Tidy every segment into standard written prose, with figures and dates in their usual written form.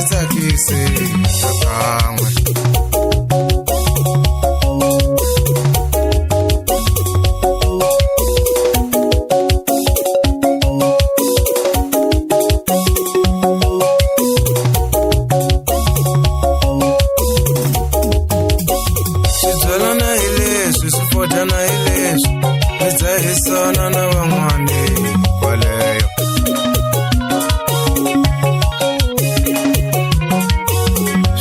tsakise kan'we. Swibyalana hi leswi, swifodana hi leswi, mi dzahisana na van'wana kwaleyo.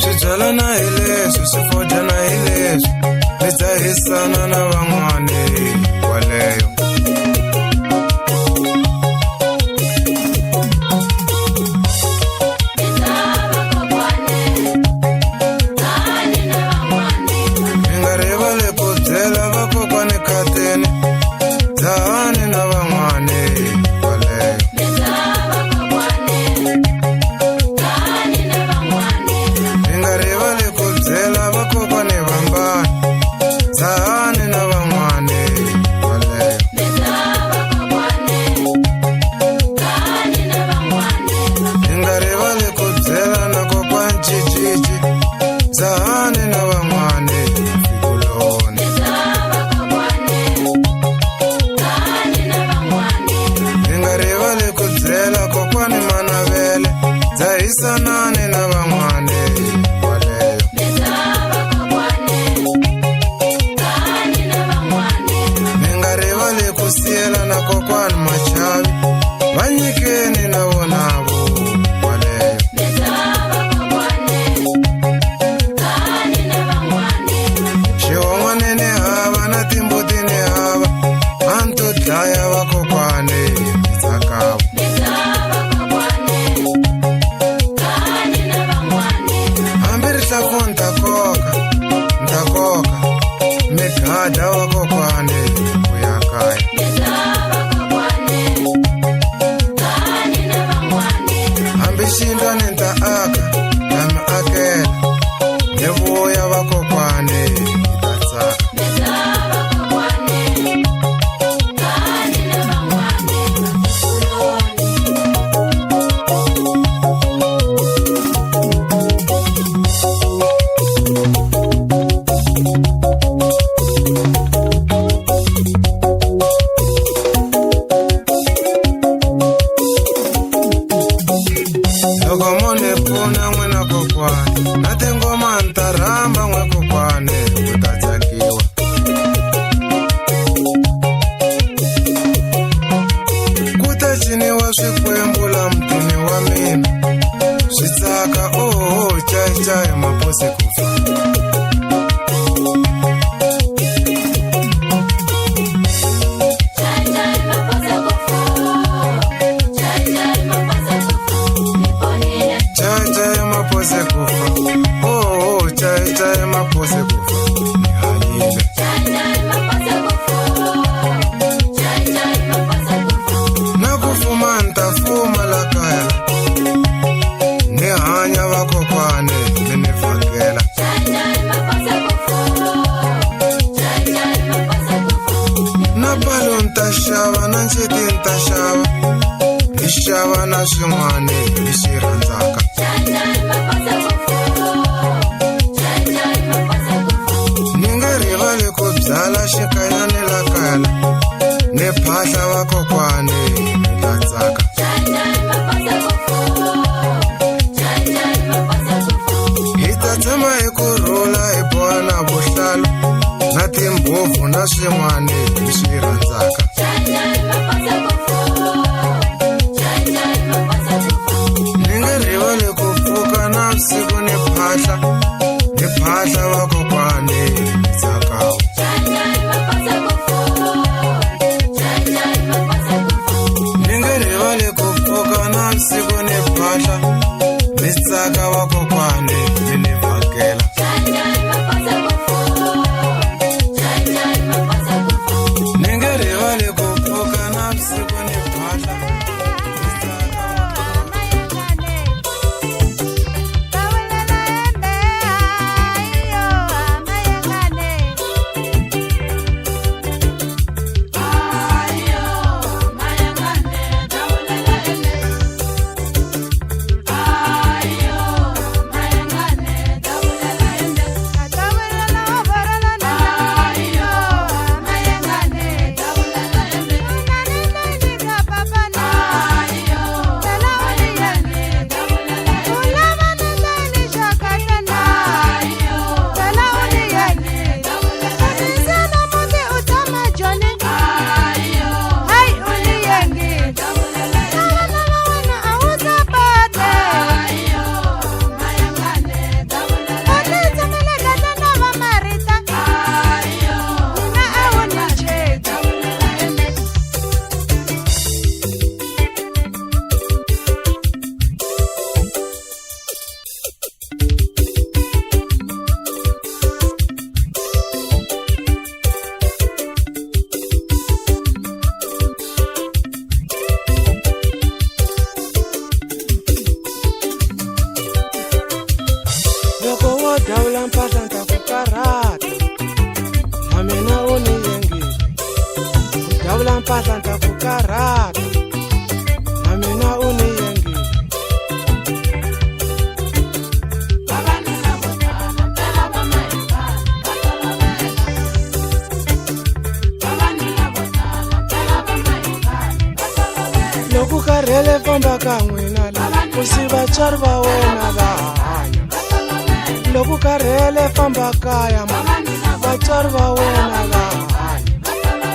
Swibyalana hi leswi, swifodana hi leswi, mi dzahisana na van'wana kwaleyo. Dzahisanani na van'wana kwaleyo. Mi nga rivali ku siyelana kokwani Machavi, va nyikeni na vonavo kwaleyo. Xihon'wane ni hava na timbuti ni hava, a ni to dlaya vakokwani Tsakavo. Ntakoka migada wa kokwane kuya kaya. Hambi xindlwa ni ta aka ta mi akela, ni vuya va kokwane hi ta tsaka. Loko mone pfuna n'wina kokwani, na tingoma ni ta rhamba n'we kokwani ku ta tsakiwa. Ku ta ciniwa swikwembu la mutini wa mina, swi tsaka chai maposi ku fa. Chai mapose kufa ni halile. Na kufuma ntafuma la kaya, ni hanya vakokwane ni fakela. Na palo ntaxava na nceti ntaxava, ni xava na swin'wana hi xi rhandzaka. Rivali ku byala xikanyani la kala, ni phahla vakokwani ta tsaka. Hi ta tshama hi kurhula hi boha na vuhlalu, na timbhovu na swin'wana hi swi rhandzaka. Ni nga rivali ku pfuka navusiku ni phahla vakokwani Tsakavo. Ni nga rivali ku pfuka navusiku ni phahla, ni tsaka vakokwani ni vhakela. Ni nga rivali ku pfuka navusiku ni phahla, ni tsaka dawula mpahla nta ku karhata na mina u ni yengile dawula mpahla nta ku karhata na mina u ni yengile loko karhele famba ka n'wina la ku si vatswari va wena va hanya loko karhele famba kaya vatswari va wena va hanya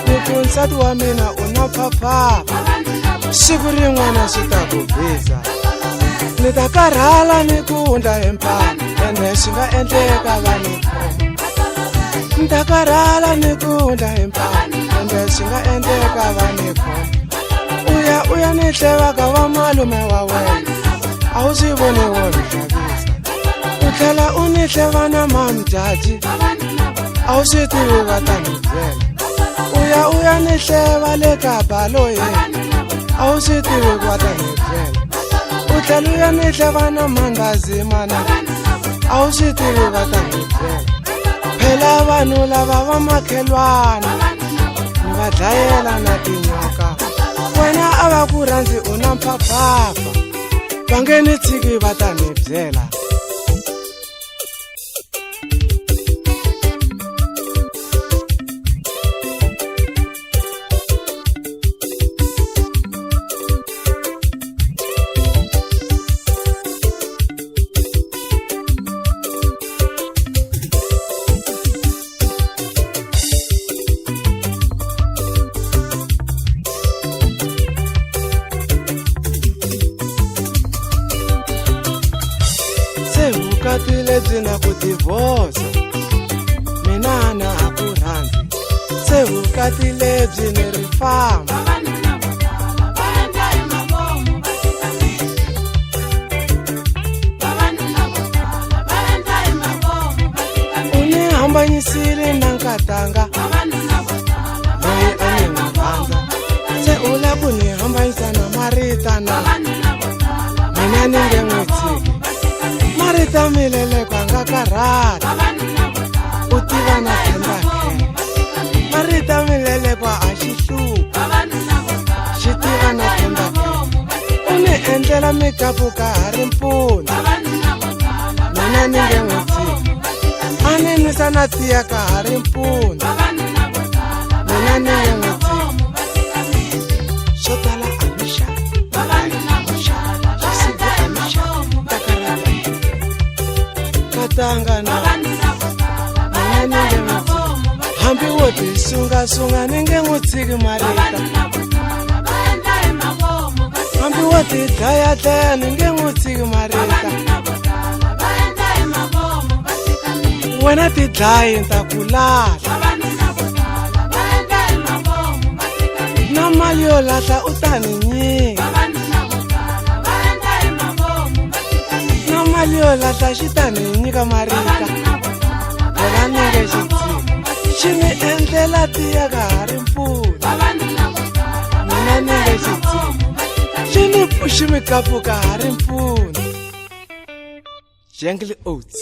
loko nsati wa mina u na phaphapha siku rin'wana swi ta ku biza ni ta karhala ni ku hundla hi mpfana ene swi nga endleka va ni khoma ni ta karhala ni ku hundla hi mpfana ene swi nga endleka va ni khoma u ya ni hleva ka va malume wa wena a wu swi voni wo ni xavisa u tlhela u ni hleva na mamjaji a wu swi tivi va ta ni byela u ya ni hleva le ka baloyeni a wu swi tivi va ta ni byela u tlhela u ya ni hleva na mangazimana a wu swi tivi va ta ni byela phela vanhu lava va makhelwana ni va dlayela na tinyoka wena a va ku rhandzi u na mphaphapha va nge ni tshiki va ta ni byela vukati lebyi na ku divosa mina na ha ku rhandzi se vukati lebyi ni ri famba u ni hambanyisile na nkatanga loyi a ni n'wi rhandza se u la ku ni hambanyisa na maritana mina ni nge n'wi tshiki marita milele kwa nga karhata u tiva na themba marita milele kwa a xi hlupha xi tiva na themba u ni endlela mikapu ka ha ri mpfula mina ni nge n'wi tshiki a ni nwisa na tiya ka ha ri mpfula mina ni nge n'wi tshiki swo tala a ni xava tangana mina ni nge hambi wo ti sunga ni nge n'wi tshiki marita hambi wo ti dlaya ni nge n'wi tshiki marita wena ti dlayi ni ta ku lahla na mali yo lahla u ta ni nyika mali yo lahla xi ta ni nyika marita wena ni nge xi tshiki xi ni endlela tiya ka ha ri mpfula mina ni nge xi tshiki xi ni pfuxi mikapu ka ha ri mpfula Jungle Oats.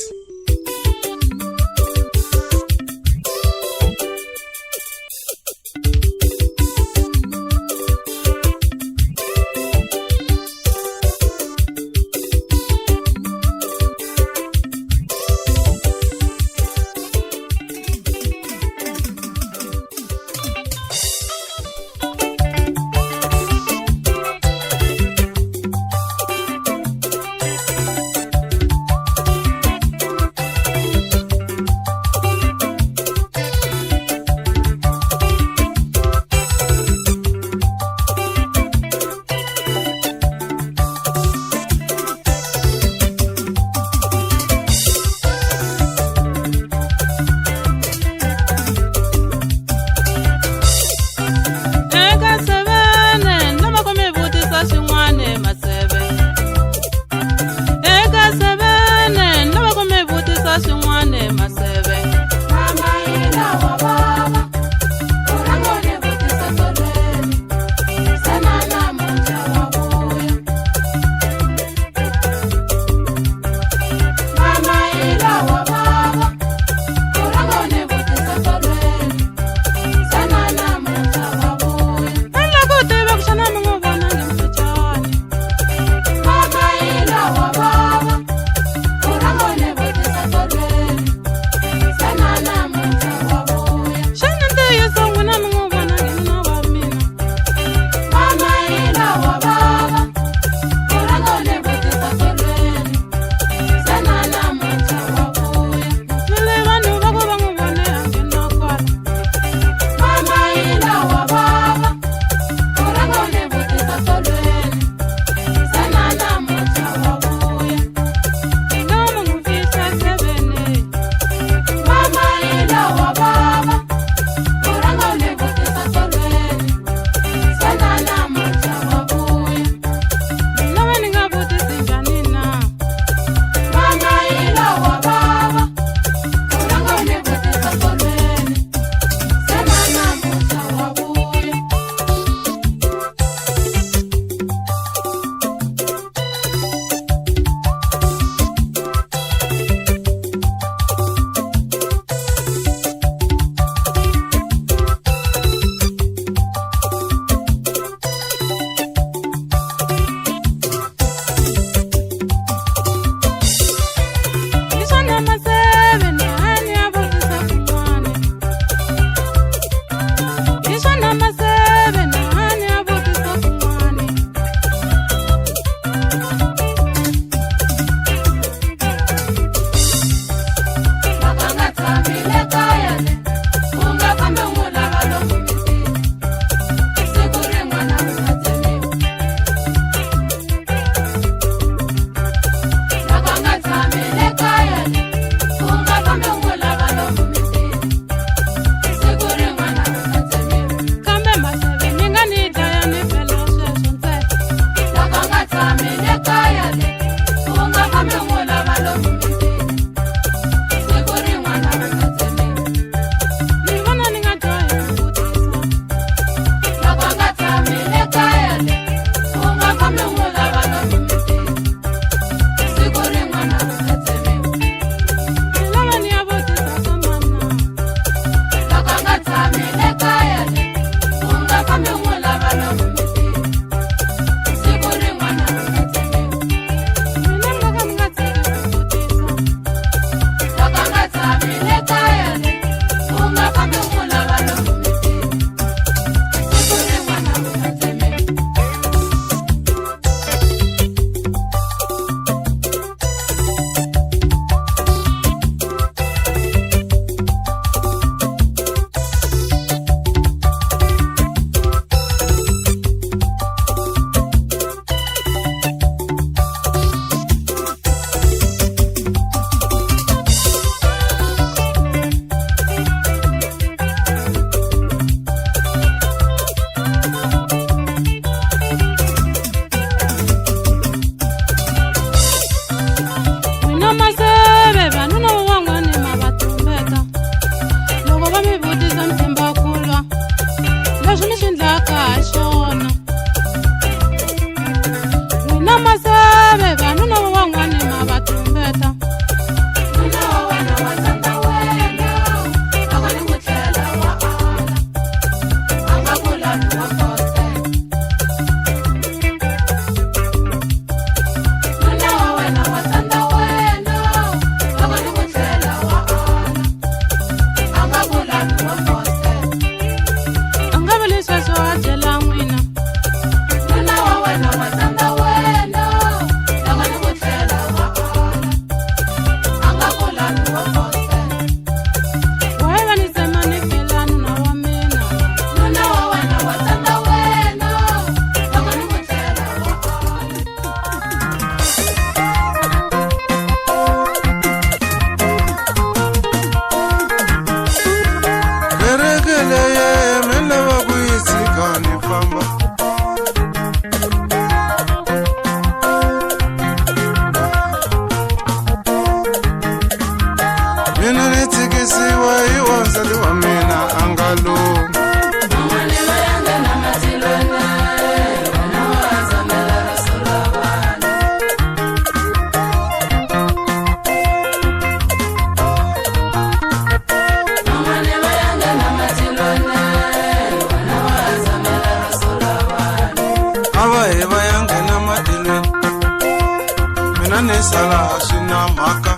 nisala sina maka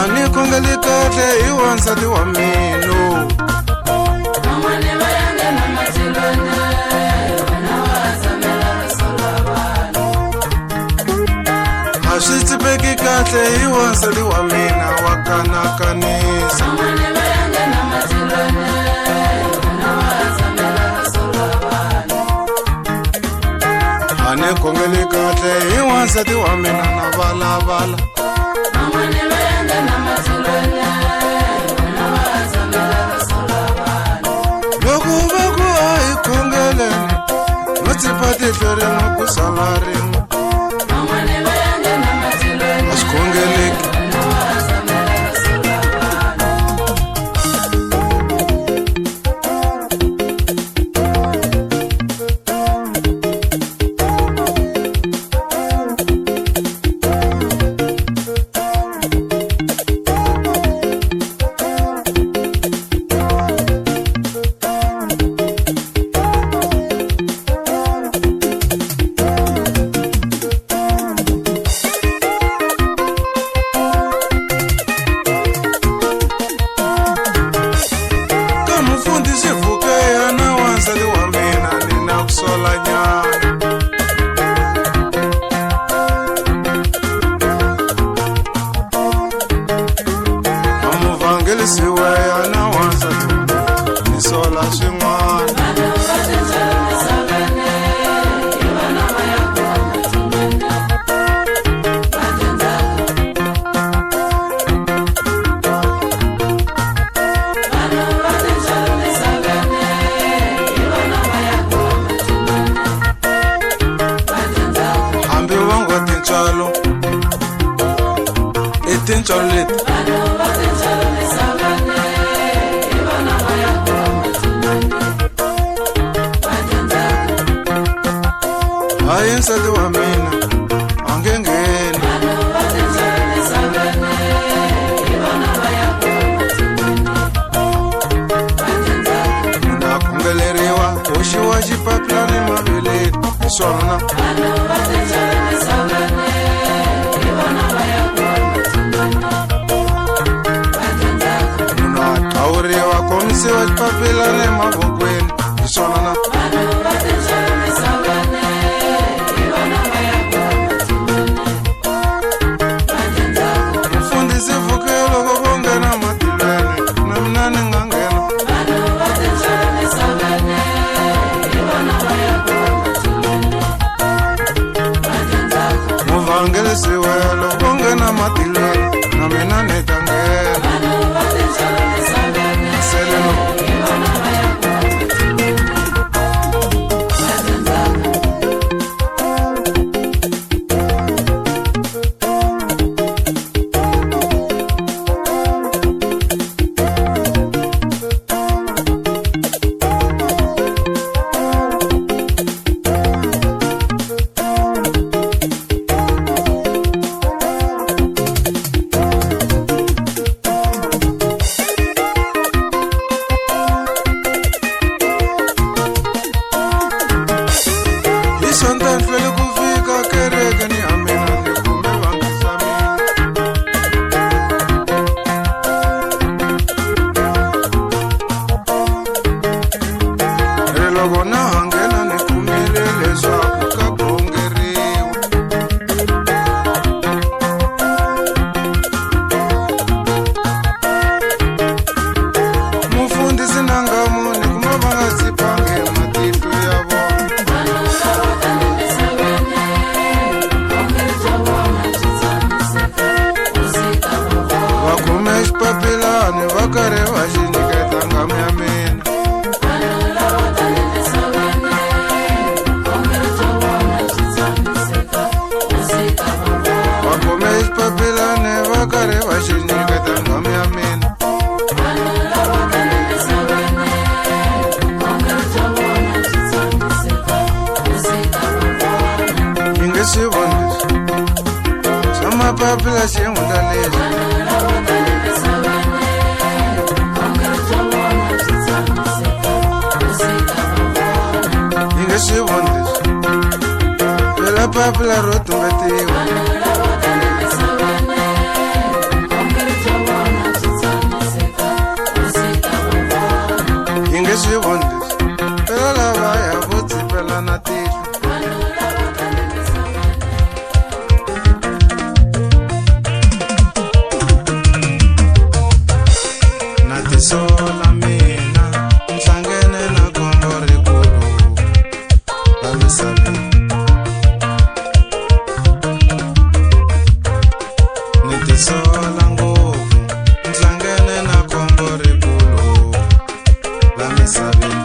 ani kongelikate iwansati wa mino ashitipeki kate iwansati wa mina wakana kanisa ane kongelikate iwansati wa mina na vala vala loku baku ai kongelene notipati flore nokusalari asikongeleki ayensati wa mina angengeni ndakungeleriwa ushiwa xipapilani maveleni swona munatawuriwa komisiwa xipapilani mavokweni swona siwelo kongena matilweni na mina nitangena seleno papila xingundalezi papila ro tumbetiwa inge swi vondi pela lavaya vo tsipela na tihlo na tisola mina nhlangene na khombo rikulu la misaveni ni tisola ngopfu nhlangene na khombo rikulu la misaveni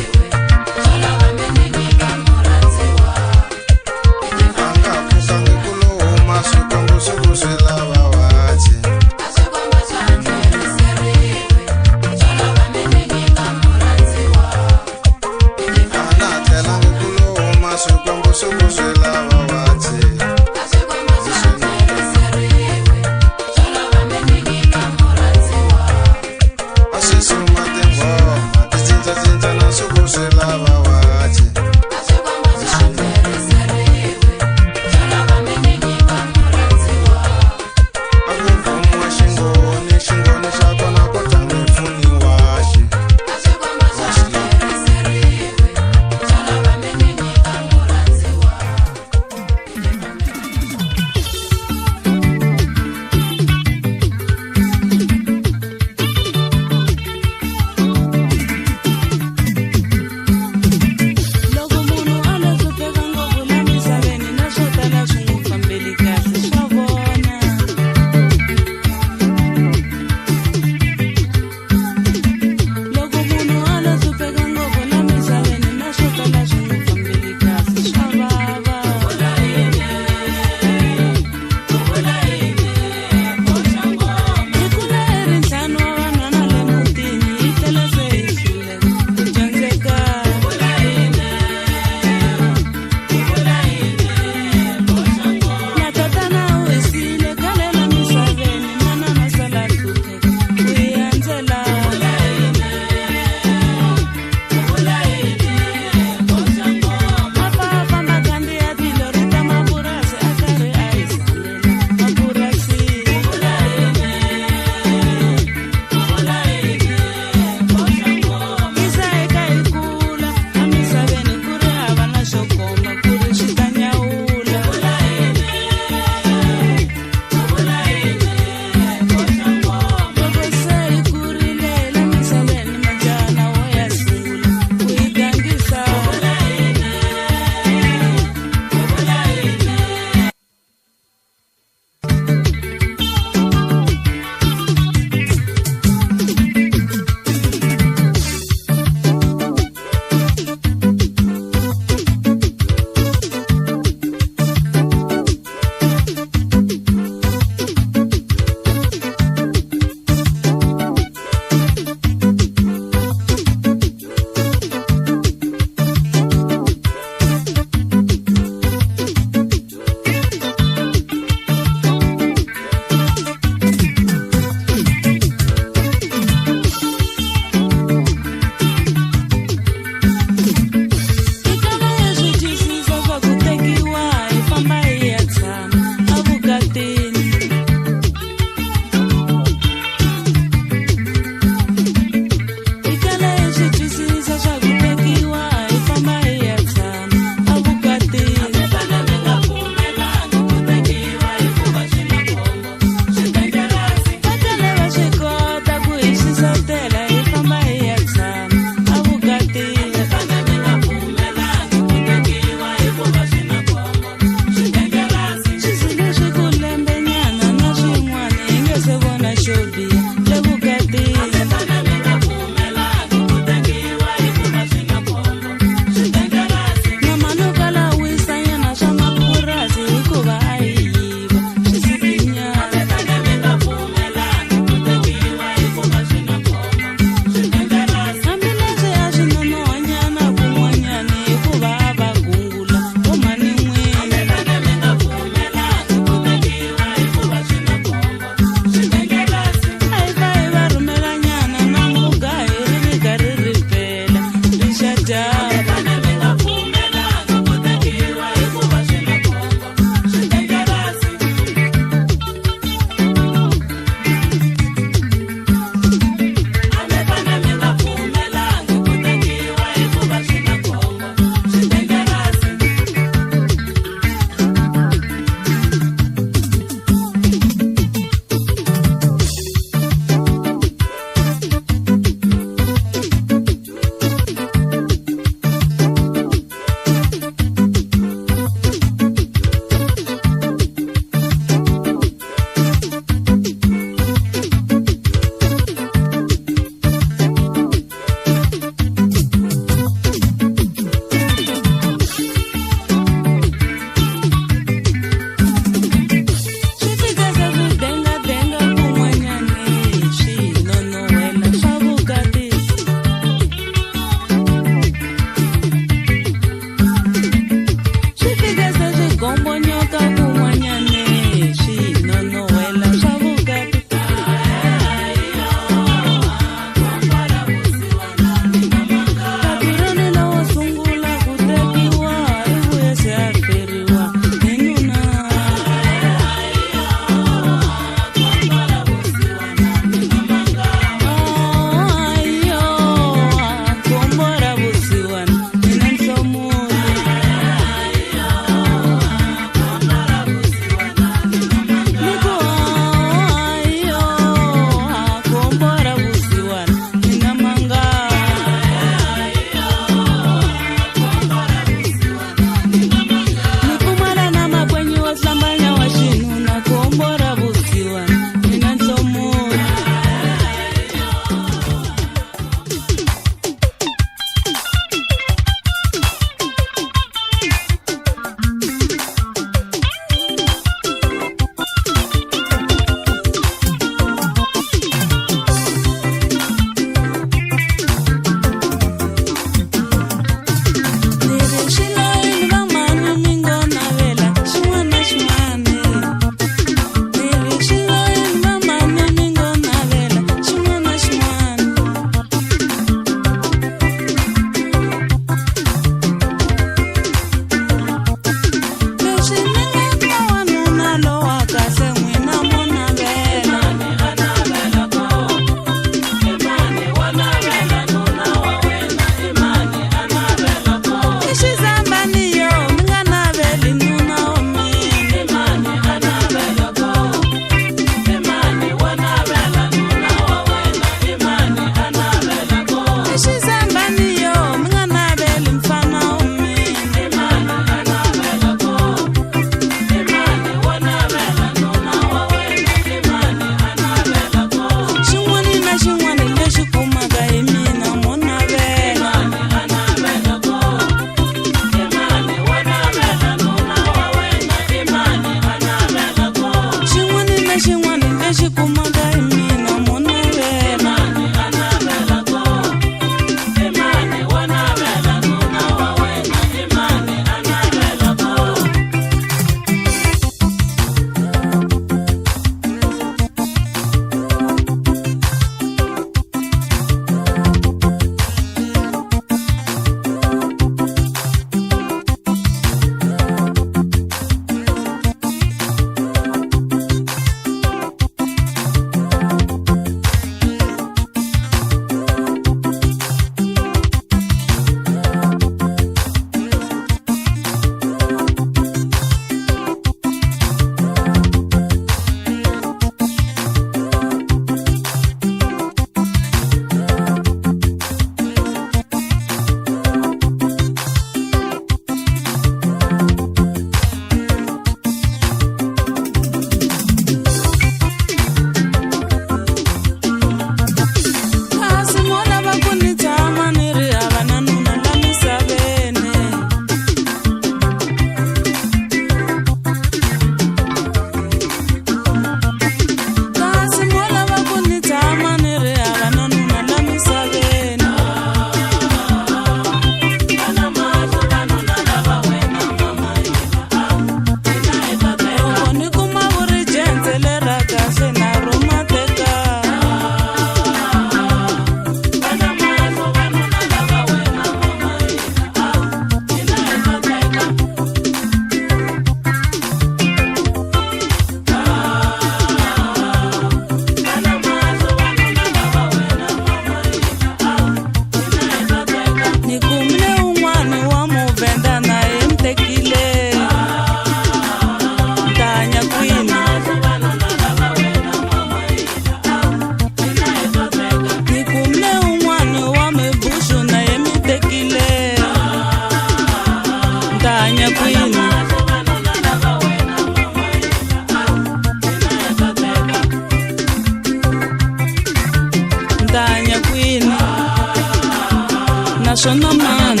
swona mani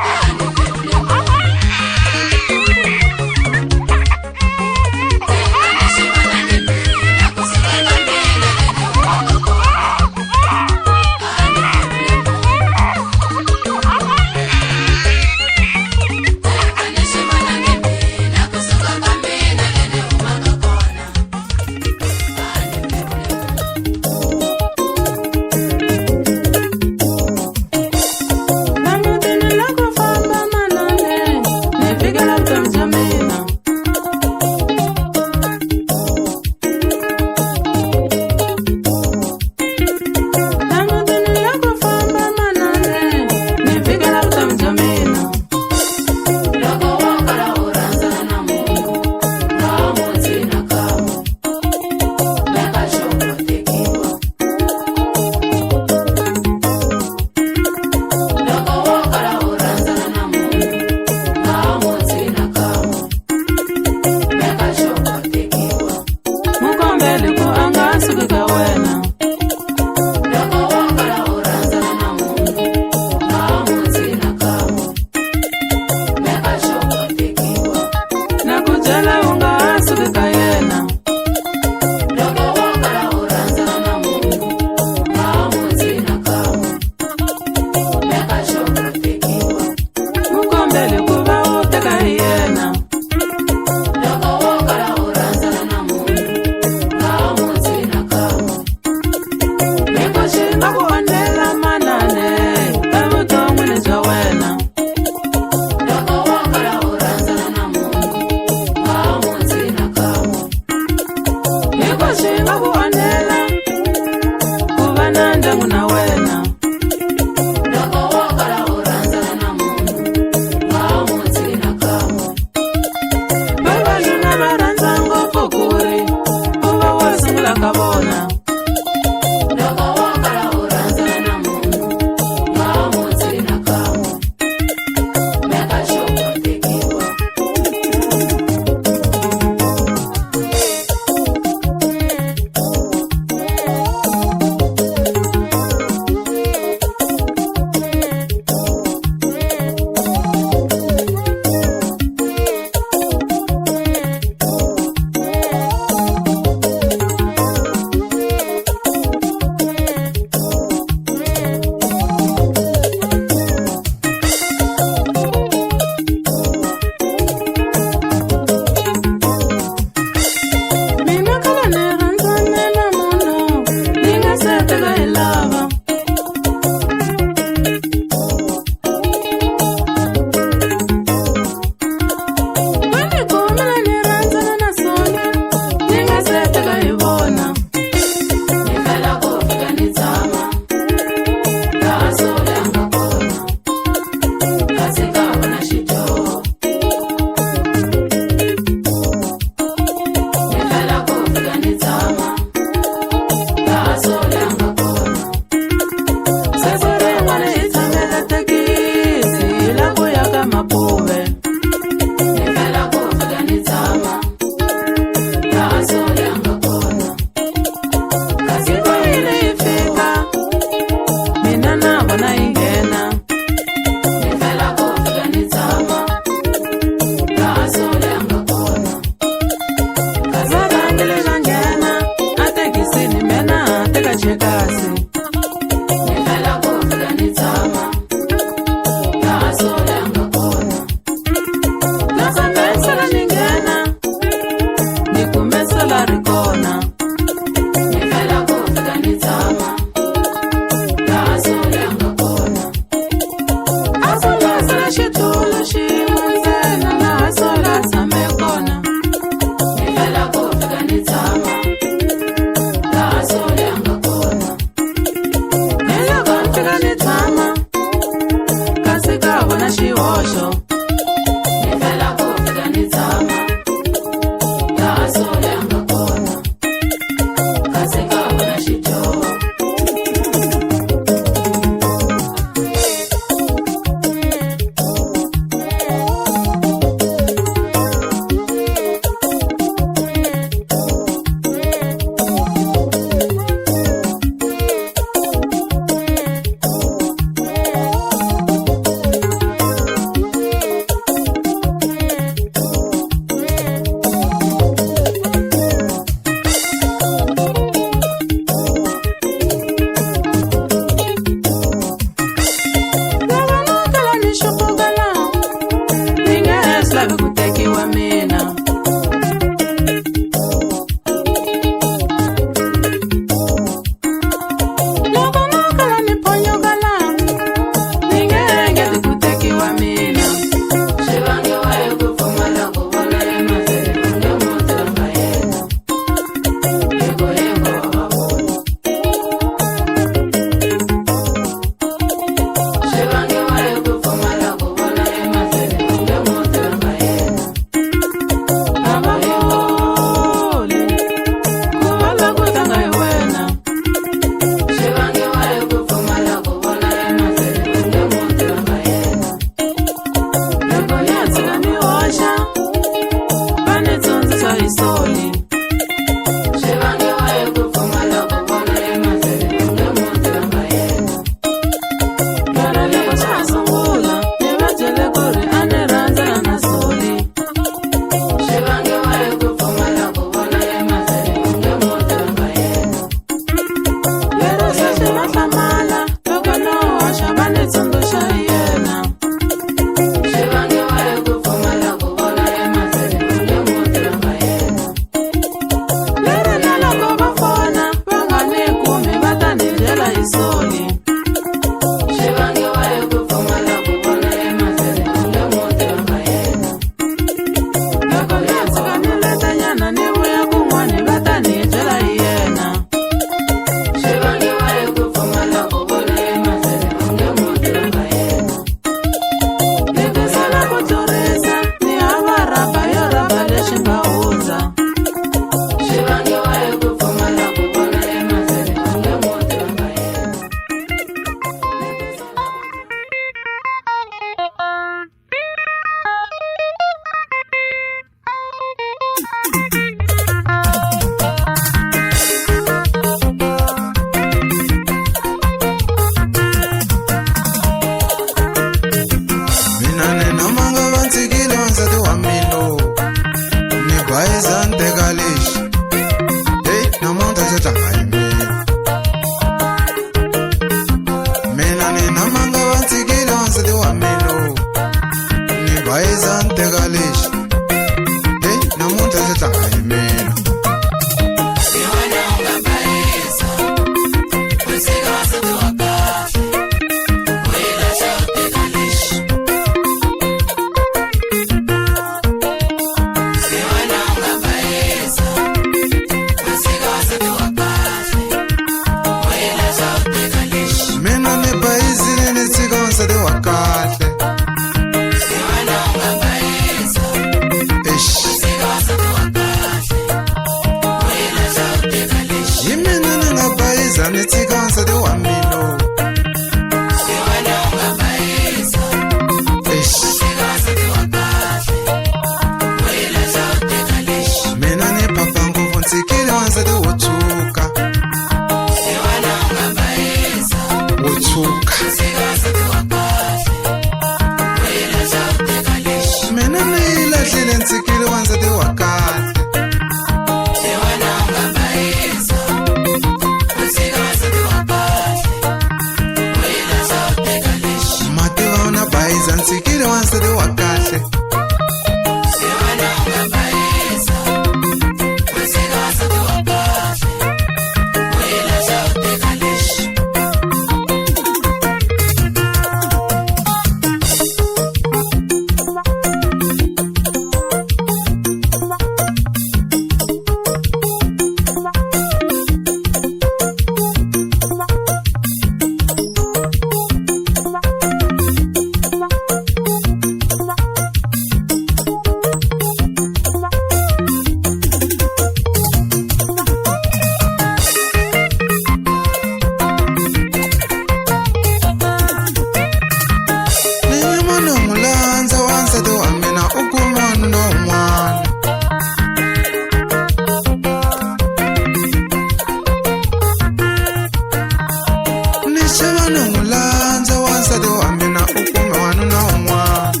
wansati wa mina u kume wanuna un'wana.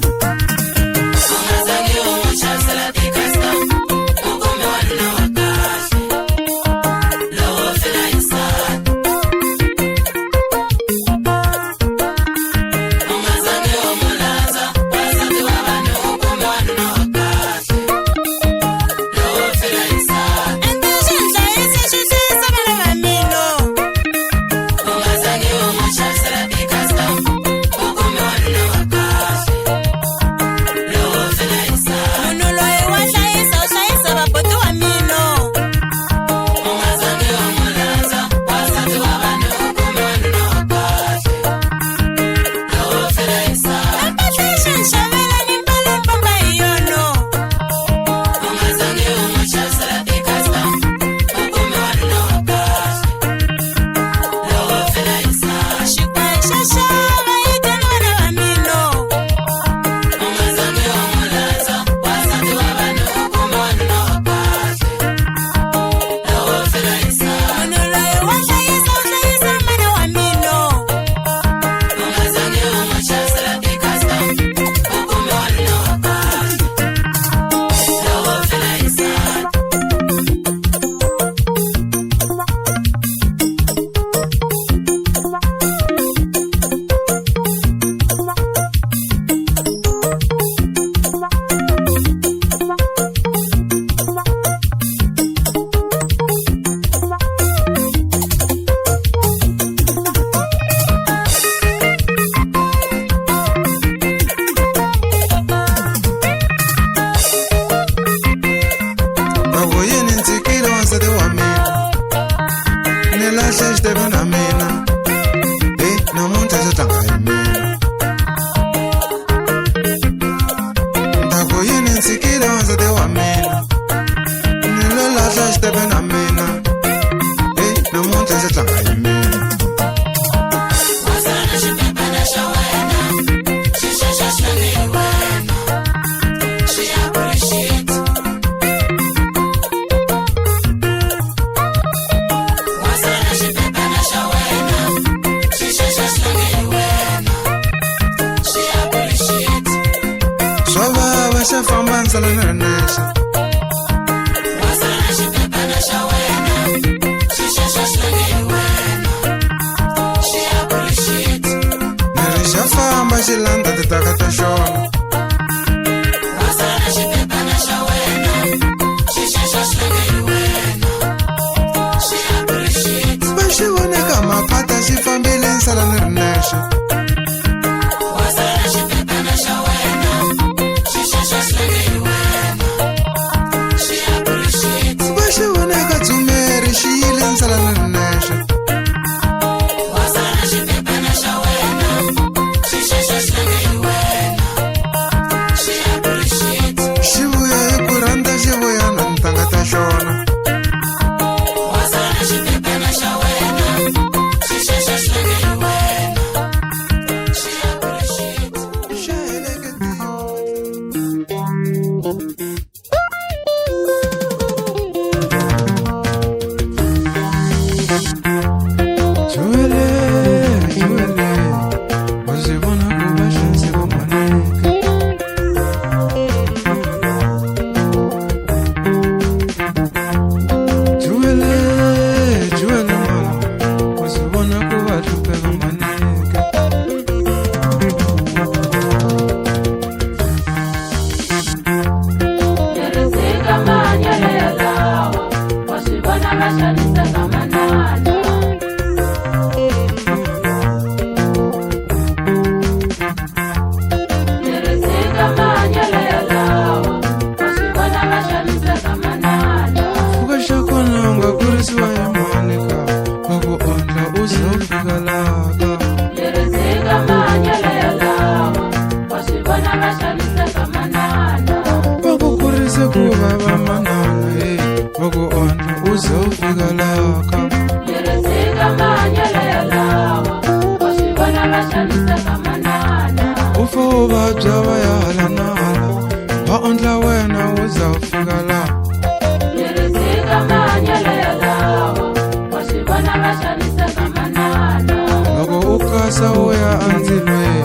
wisa u ya andzilweni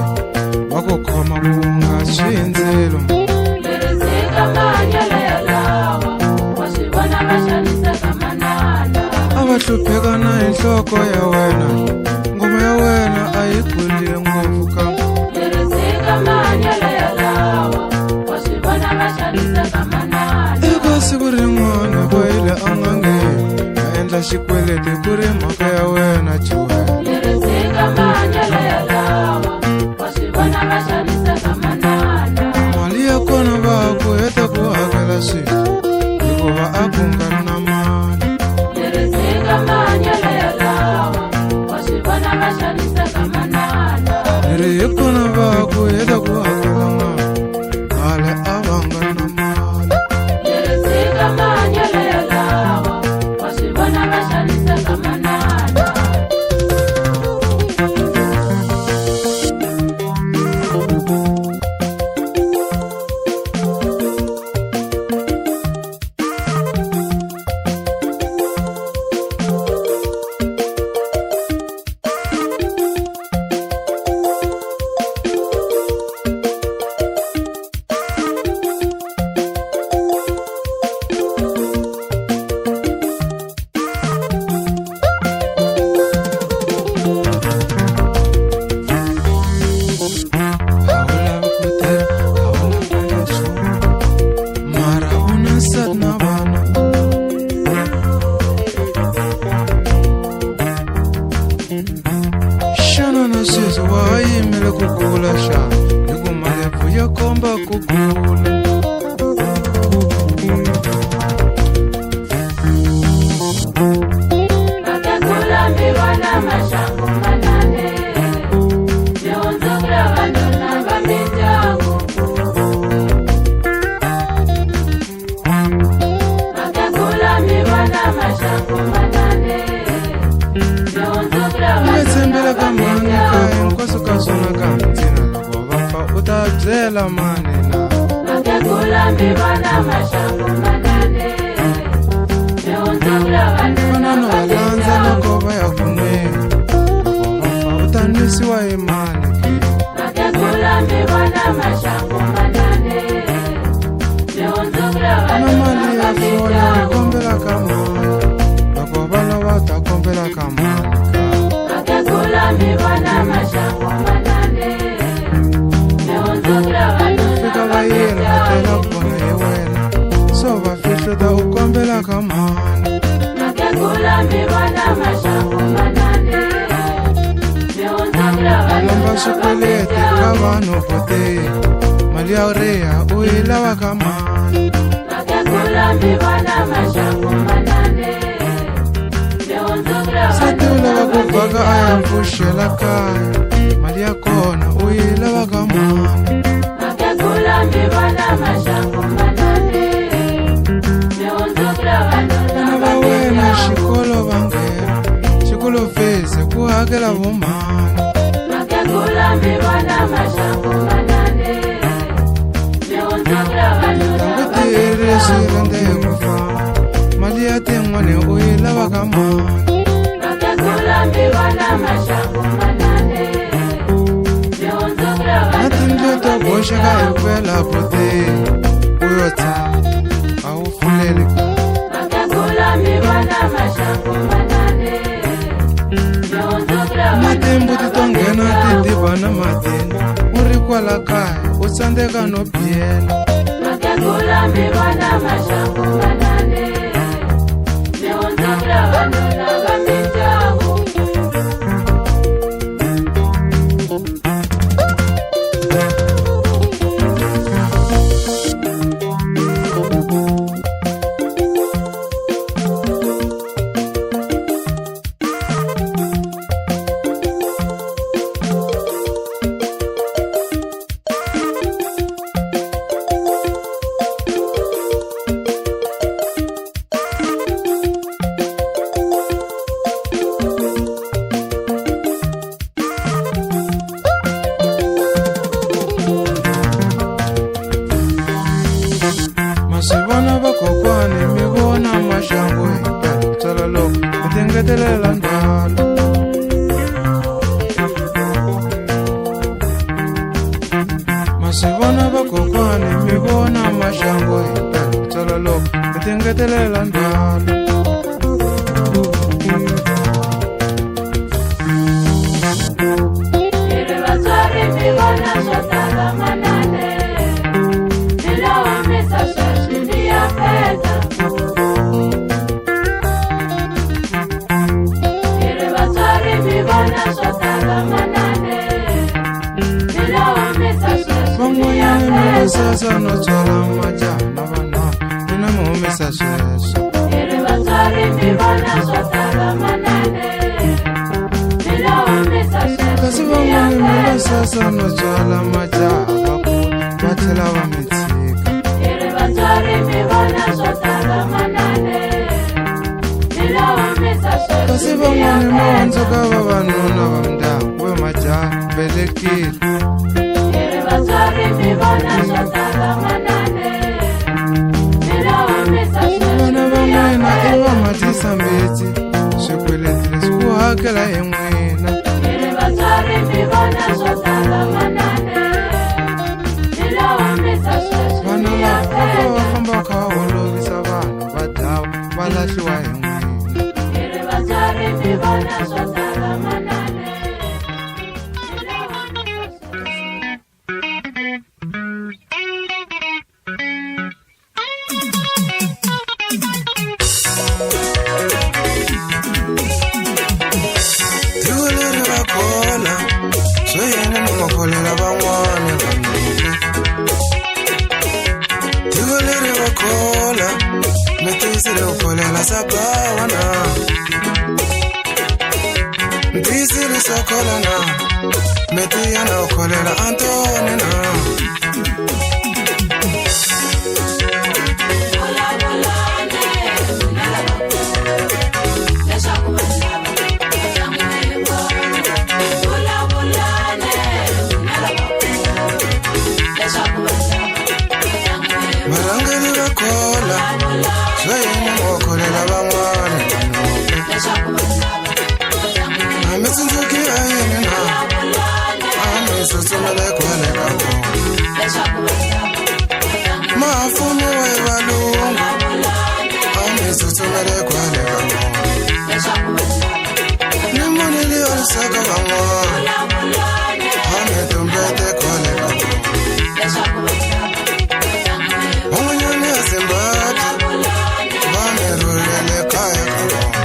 wa ku khoma ku nga swi ndzilo a va hlupheka na hi nhloko ya wena ngoma ya wena a yi kulile ngopfu kambe eka siku rin'wana boyile a nga ngheni a endla xikweleti ku ri mhaka ya wena mali ya kona va ku heta ku hakela swilo hikuva a ku nga ri na mali leri hi kona va ku heta ku hakela mali a va nga ri na mali byela manina fanano valandza loko va ya kunweni loko vafa u ta nwisiwa hi mali na mali ya fona u kombela ka mali loko vana va ta kombela ka mali fika va yena va tlela kona hi wena so va fihluta u kombela ka mali lomba swikweleti ka vanhu poteyi mali ya riha u yi lava ka mali sati u lava ku baka a ya pfuxela kaya mali ya kona u yi lava ka mali vana va wena xikolo va nghena xikolo fezi ku hakela vo mali tangu tiyele swi rende hi ku famba mali ya tin'wani u yi lava ka mali na tindlu to boxeka hi kwela poteyi u yo tshama a wu pfuleli na timbuti to nghena ti diba na matini u ri kwala kaya u tsandzeka no biyela swi vona vakokwani mi vona maxangu hi mpela tsala loko mi tingetelela ndlala sasa no tswala majaha na vana mina mi humesa sweswo kasi van'wani mi va sasa no tswala majaha vakulu va tlhela va mi tshika kasi van'wani ma hundzuka vavanuna va ndyangu we majaha velekile vana va n'wina I va matisambetsi swikweleti leswi ku hakela hi n'wina vana lava va famba kha va holovisa vana va dlawa va lahliwa hi n'wina Ndisile sokolana Metiana okolela Antonina Marangeli wakola Swayena okolela bangwane Amesinzuki ayena Amesusumele kwele kako Mafume we walungu Amesusumele kwele kako Nimonili olusaka bangwane Ametumbete kwele kako Omunyoni azimbati Bamerulele kaya kako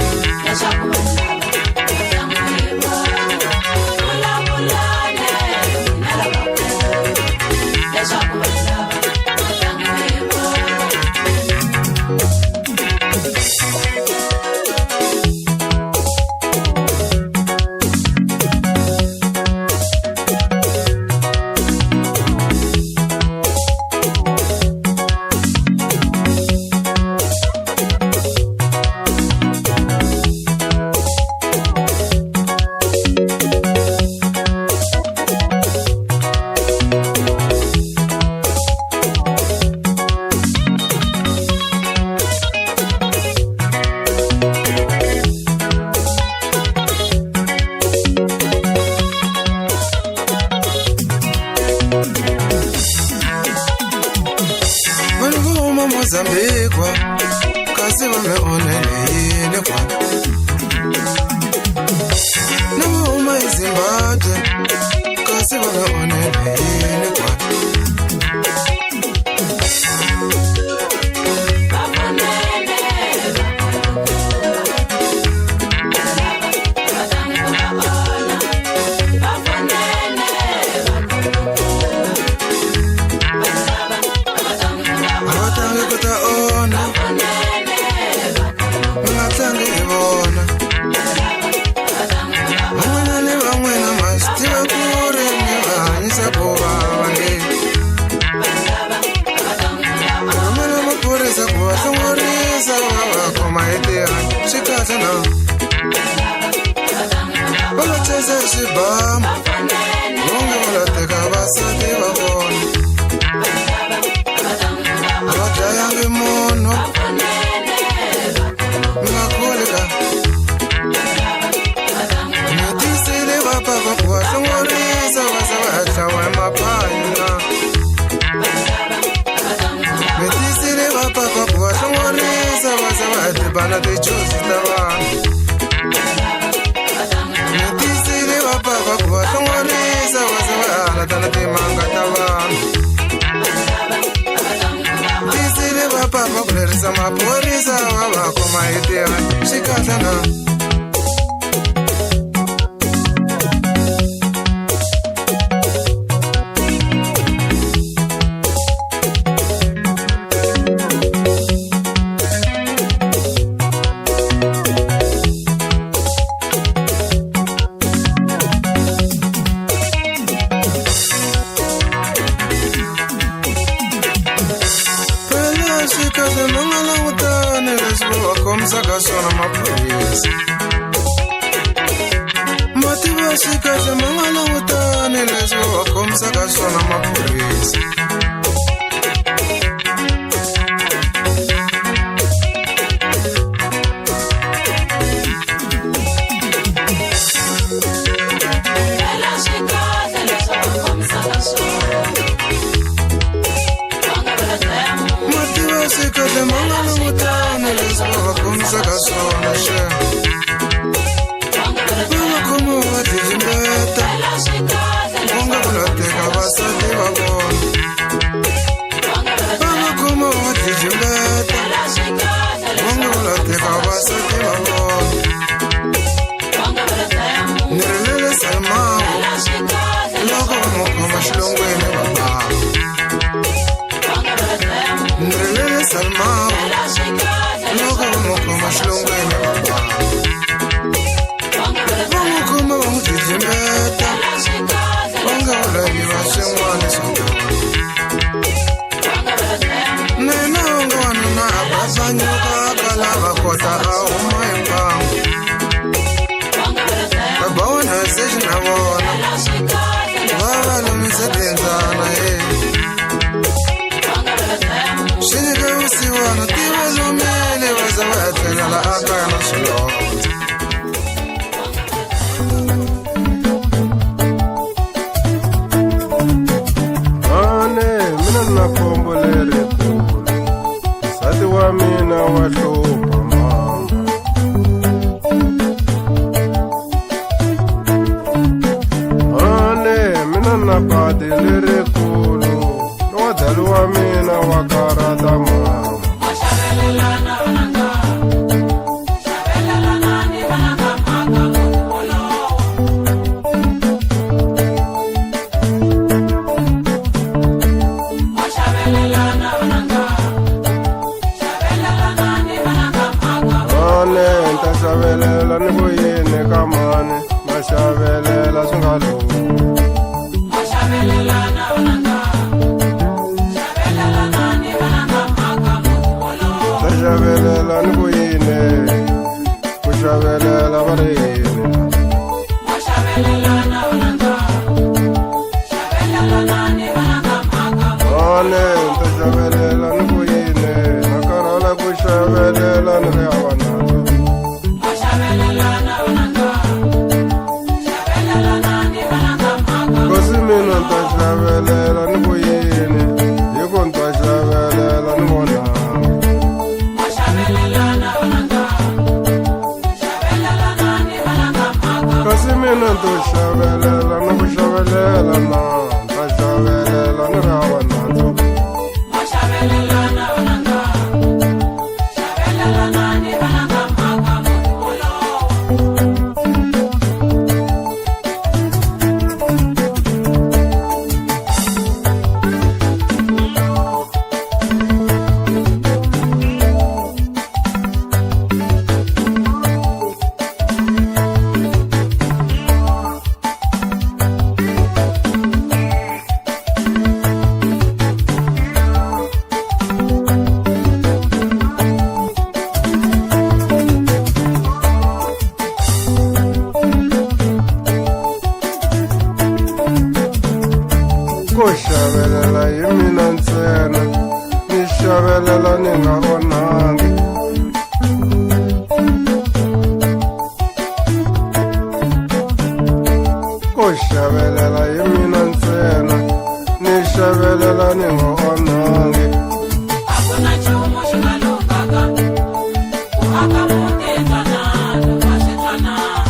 Mozambique, kasi wame onele yine kwa Nama uma Zimbabwe, kasi wame onele yine kwa Papa, timanga ta vanhu tisile va papa ku lerisa maphorisa va va khoma hi tirha swi kahle na ka swona maphorisa mativa swi kahle ma nga langutani leswi va khomisaka swona maphorisa mativa swi kahle ma nga langutani leswi va khomisaka swona she va khomo va tijimbeta va nga vulateka vasati va vona va khomo va tijimbeta va nga vulateka vasati va vona ni rilele salmavu loko va n'wi khoma xilongweni va bava ni rilele salmavu loko va n'wi khoma xilongweni va bava va n'wi khoma va n'wi tijimbeta va nga vulaviwa swin'wana swa vona na yena va nga wanuna a basanyuka ka lava kota a huma hi mbangu va ba wona seji na vona va va lomise tenzana swi nyike vusiwana ti va lumile va za va etlelela a kaya na swilondzo mina na khombo lerikulu nsati wa mina wa hlupha mama mina na khadi lerikulu lowa dali wa mina wa karata mama xavelela ni vuyini ka mani ma xavelela swi nga lunghi ma xavelela ni vuyini ku xavelela va ri yini ane ta xavelela ni vuyini na karhala ku xavelela ni ri hava nandzu kasi mina ni ta xavelela ni vuyini hi ku ni ta xavelela ni vonanga kasi mina ni to xavelela ni ku xavelela na ta xavelela ni ri hava nandzu ku xavelela hi mina ntsena ni xavelela ni nga vonangi ku xavelela hi mina ntsena ni xavelela ni nga vonangi a ku na nchumu xi nga lunghaka ku aka muti twanano va swi twanana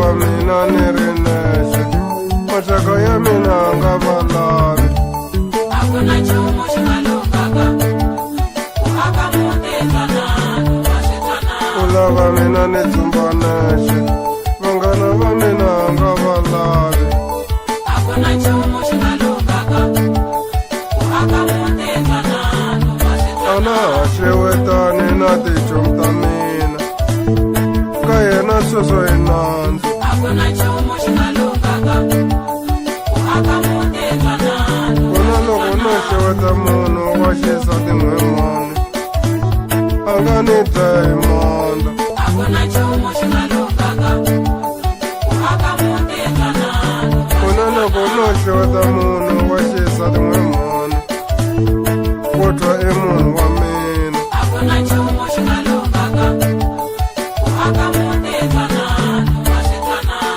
va mina ni ri nexe maxaka ya mina nga va lavi a ku na nchumu xi nga lunghaka ku aka muti twanano wa switwanano u lava mina ni dzumba nexe vanghana va mina nga va lavi a ku na nchumu xi nga lunghaka ku aka muti twanano wa a na switwanano ha xewetani na tichomi ta mina ka yena sweswo hi nandzu a ku na nchumu xi nga lunghaka ku aka muti twanano kona loko no xeweta munhu wa xisati n'wemani a nga ni dlayi mondla a ku na nchumu xi nga lunghaka ku aka muti twanano kona loko no xeweta munhu wa xisati n'wemani wo twa i munhu wa mina a ku na nchumu xi nga lunghaka ku aka muti twanano wa switwanano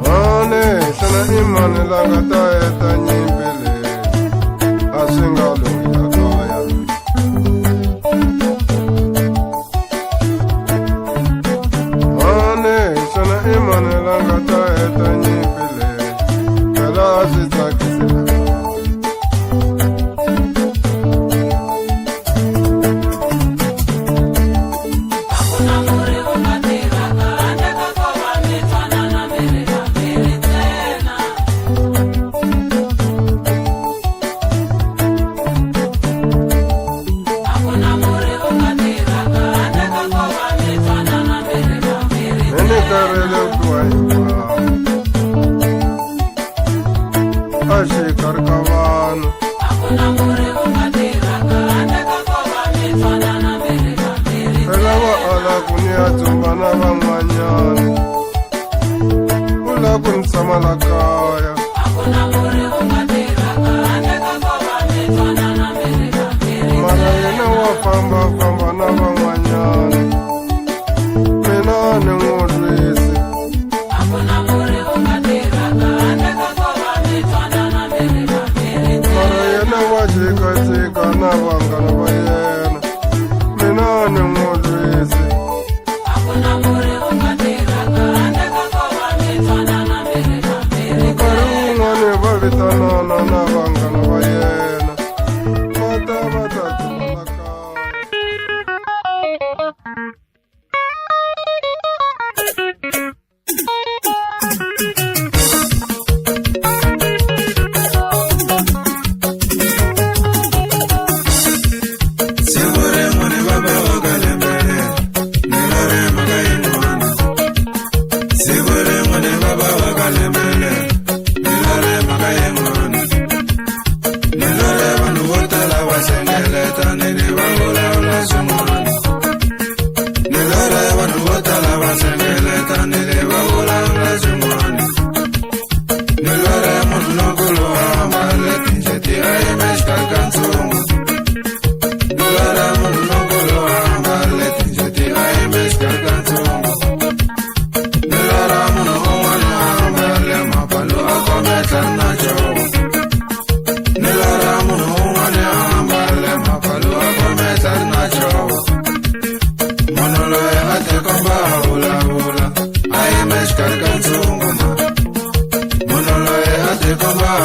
hane xana i mani la nga ta heta nyimpi leyi a swi nga lunghisa kaya hane xana i mani la nga ta heta nyimpi leyi phela a swi tsakisela a ku na murhi u nga tirhaka handle ka ko va mi twanana mi ri vambirhi ntsena a ku na murhi u nga tirhaka handle ka ko va mi twanana mi ri vambirhi ni ni karhele ku wa hinkwavo a xikarhi ka vanhu a ku na murhi u nga tirhaka handle ka ko va mi twanana mi ri vambirhi phela va ala ku ni ya dzumba na van'wanyana u la ku ni tshama la kaya a ku na murhi u nga tirhaka handle ka ko va mi twanana mi ri vambirhi mara yena wa fambafamba na van'wanyana mina ni n'wi lwisi a ku na murhi u nga tirhaka handle ka ko va mi twanana mi ri vambirhi mara yena wa jikajika na vanghana va yena mina ni n'wi lwisi a ku na murhi u nga tirhaka handle ka ko va mi twanana mi ri vambirhi nkarhi wun'wani va vitanana na vanghana va yena va ta dzuma la kaya Come on.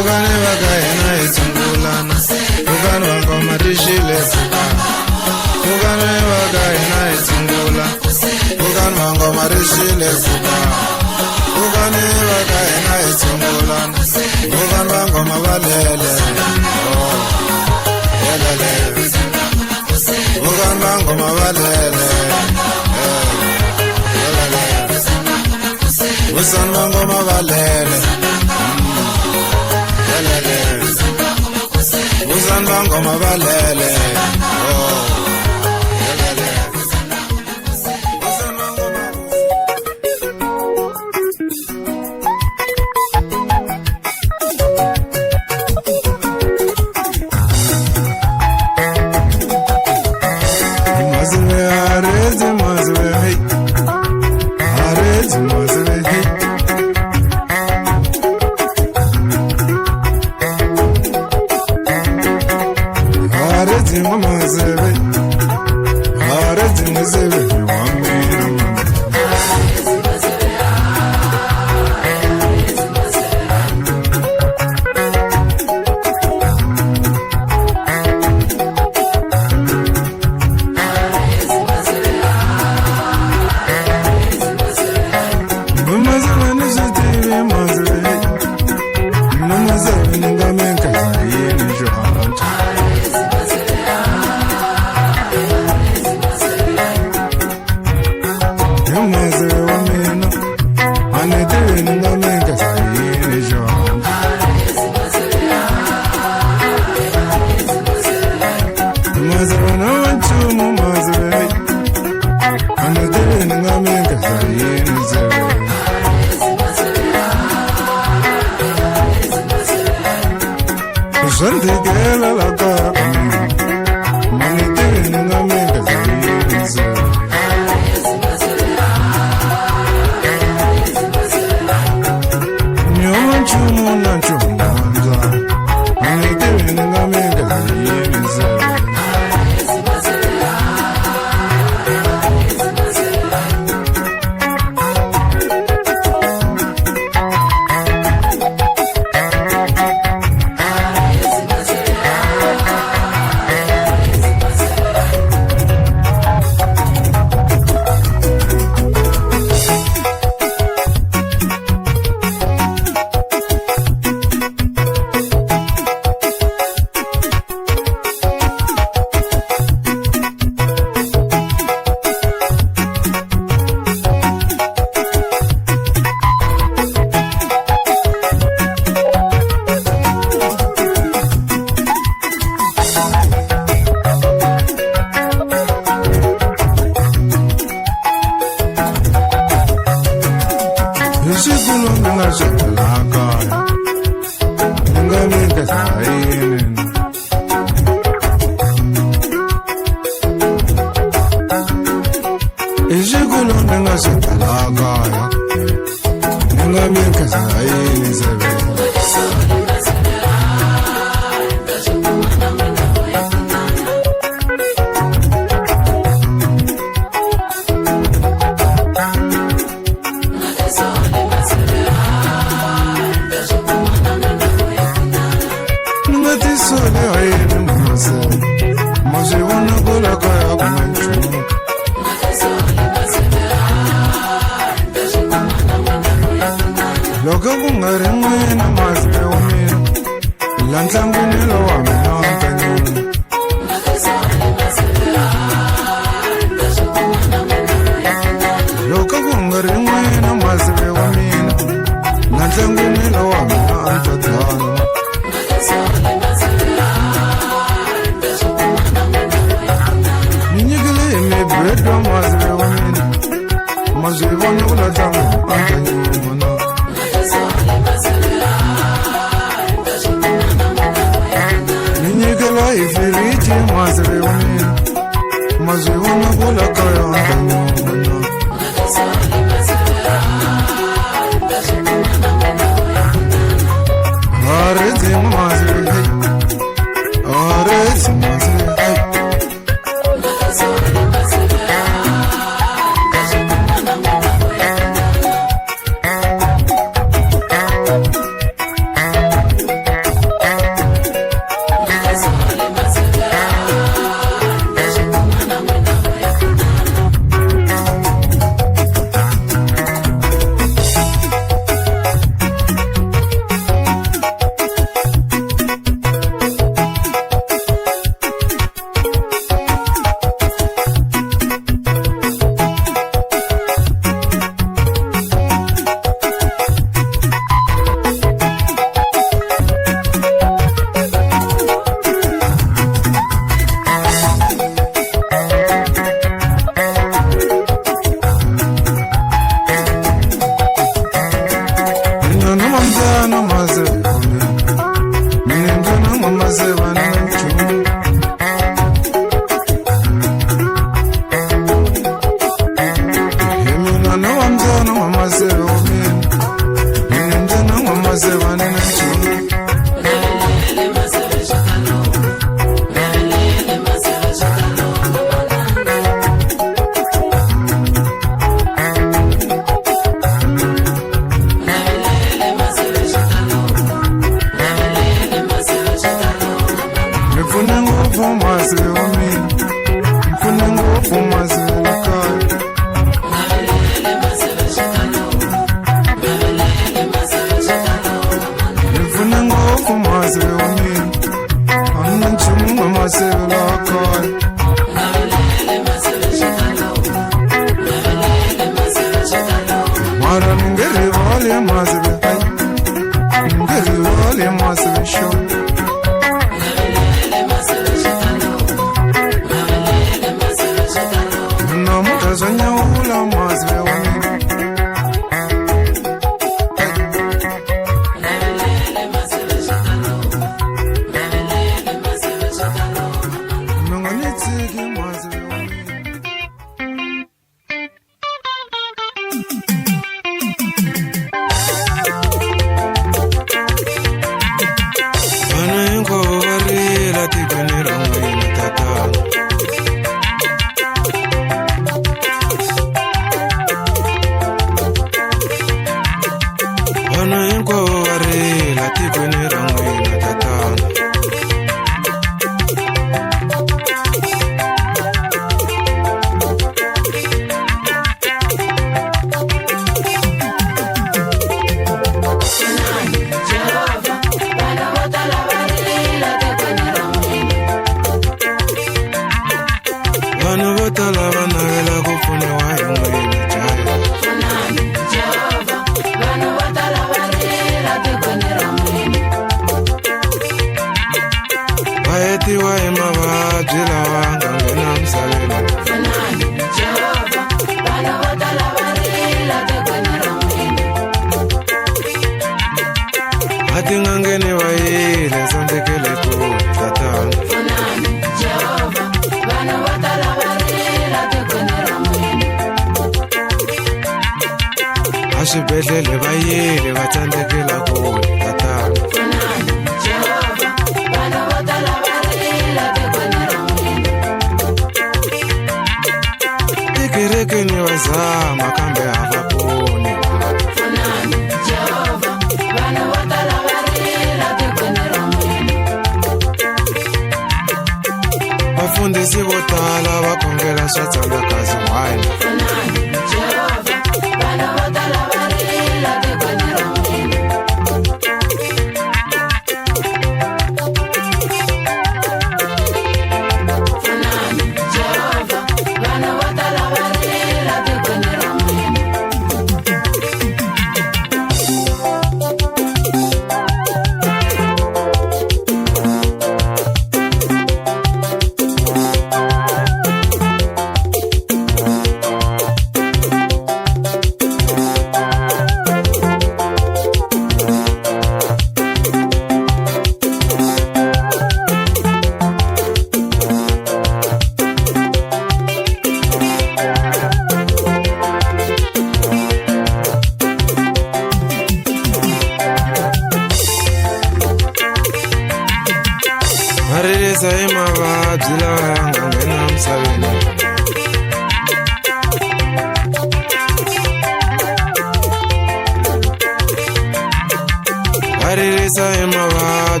Bugani wakaina itungulana Bugani wangoma rishile fuka Bugani wakaina itungula Bugani wangoma rishile fuka Bugani wakaina itungulana Bugani wangoma valele Yelele Bugani wangoma valele Yelele Bugani wangoma valele Uzan bangoma balele oh yelele Uzan bangoma Mazwe areze mazwe hey Areze mazwe hey Mama zebe, arezi mzebe, wamina mama. Mama zebe nizitiri mazebe, mama zebe ningamenka yini johancha. Santigela la cara, manitele ningamenka zayize. Nyonchumu na chumanza, manitele ningamenka zayize. se van en el chulo. Ashibedlele bayile bathandekela kuwe tatana. Ikereke ni wazama kambe havaponi. Bafundisi botala bakongela swatsandakazi wine.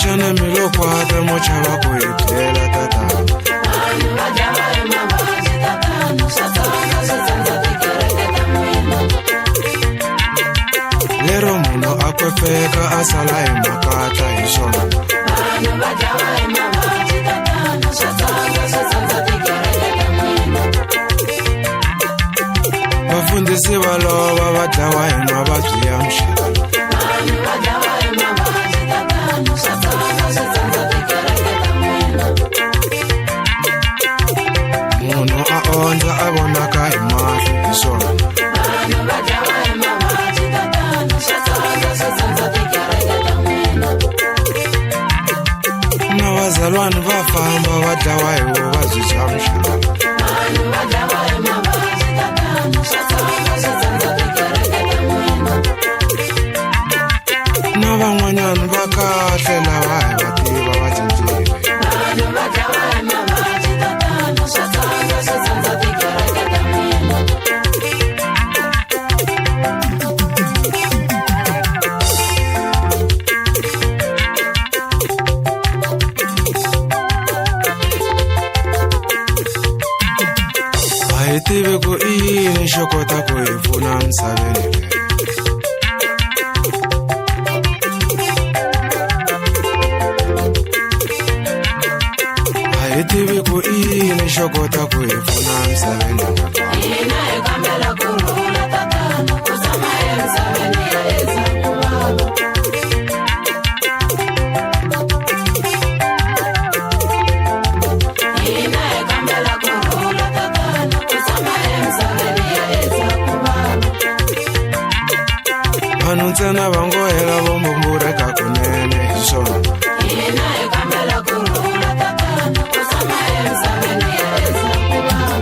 Shana milo kwata mocha wako yetela tata. Lero muno akwefeka asala emakata ishona. Bafundisi baloba badlawa emabazwi yamshalo. bazalwane bafamba badlawa hi vuvabyi bya muhlala na van'wanyani va kahle lava hi va tiva va cincile hi tivi ku i yini xo kota ku hi pfuna misaveni leyi hi tivi ku i yini xo kota ku hi pfuna misaveni hina hi kambela kurhula tatana ku tshama emisaveni ya endzhaku vava hina hi kambela kurhula tatana ku tshama emisaveni ya endzhaku vava vanhu ntsena va ngo hela vo mbumbureka kunene hi swona hina hi kambela kurhula tatana ku tshama emisaveni ya endzhaku vava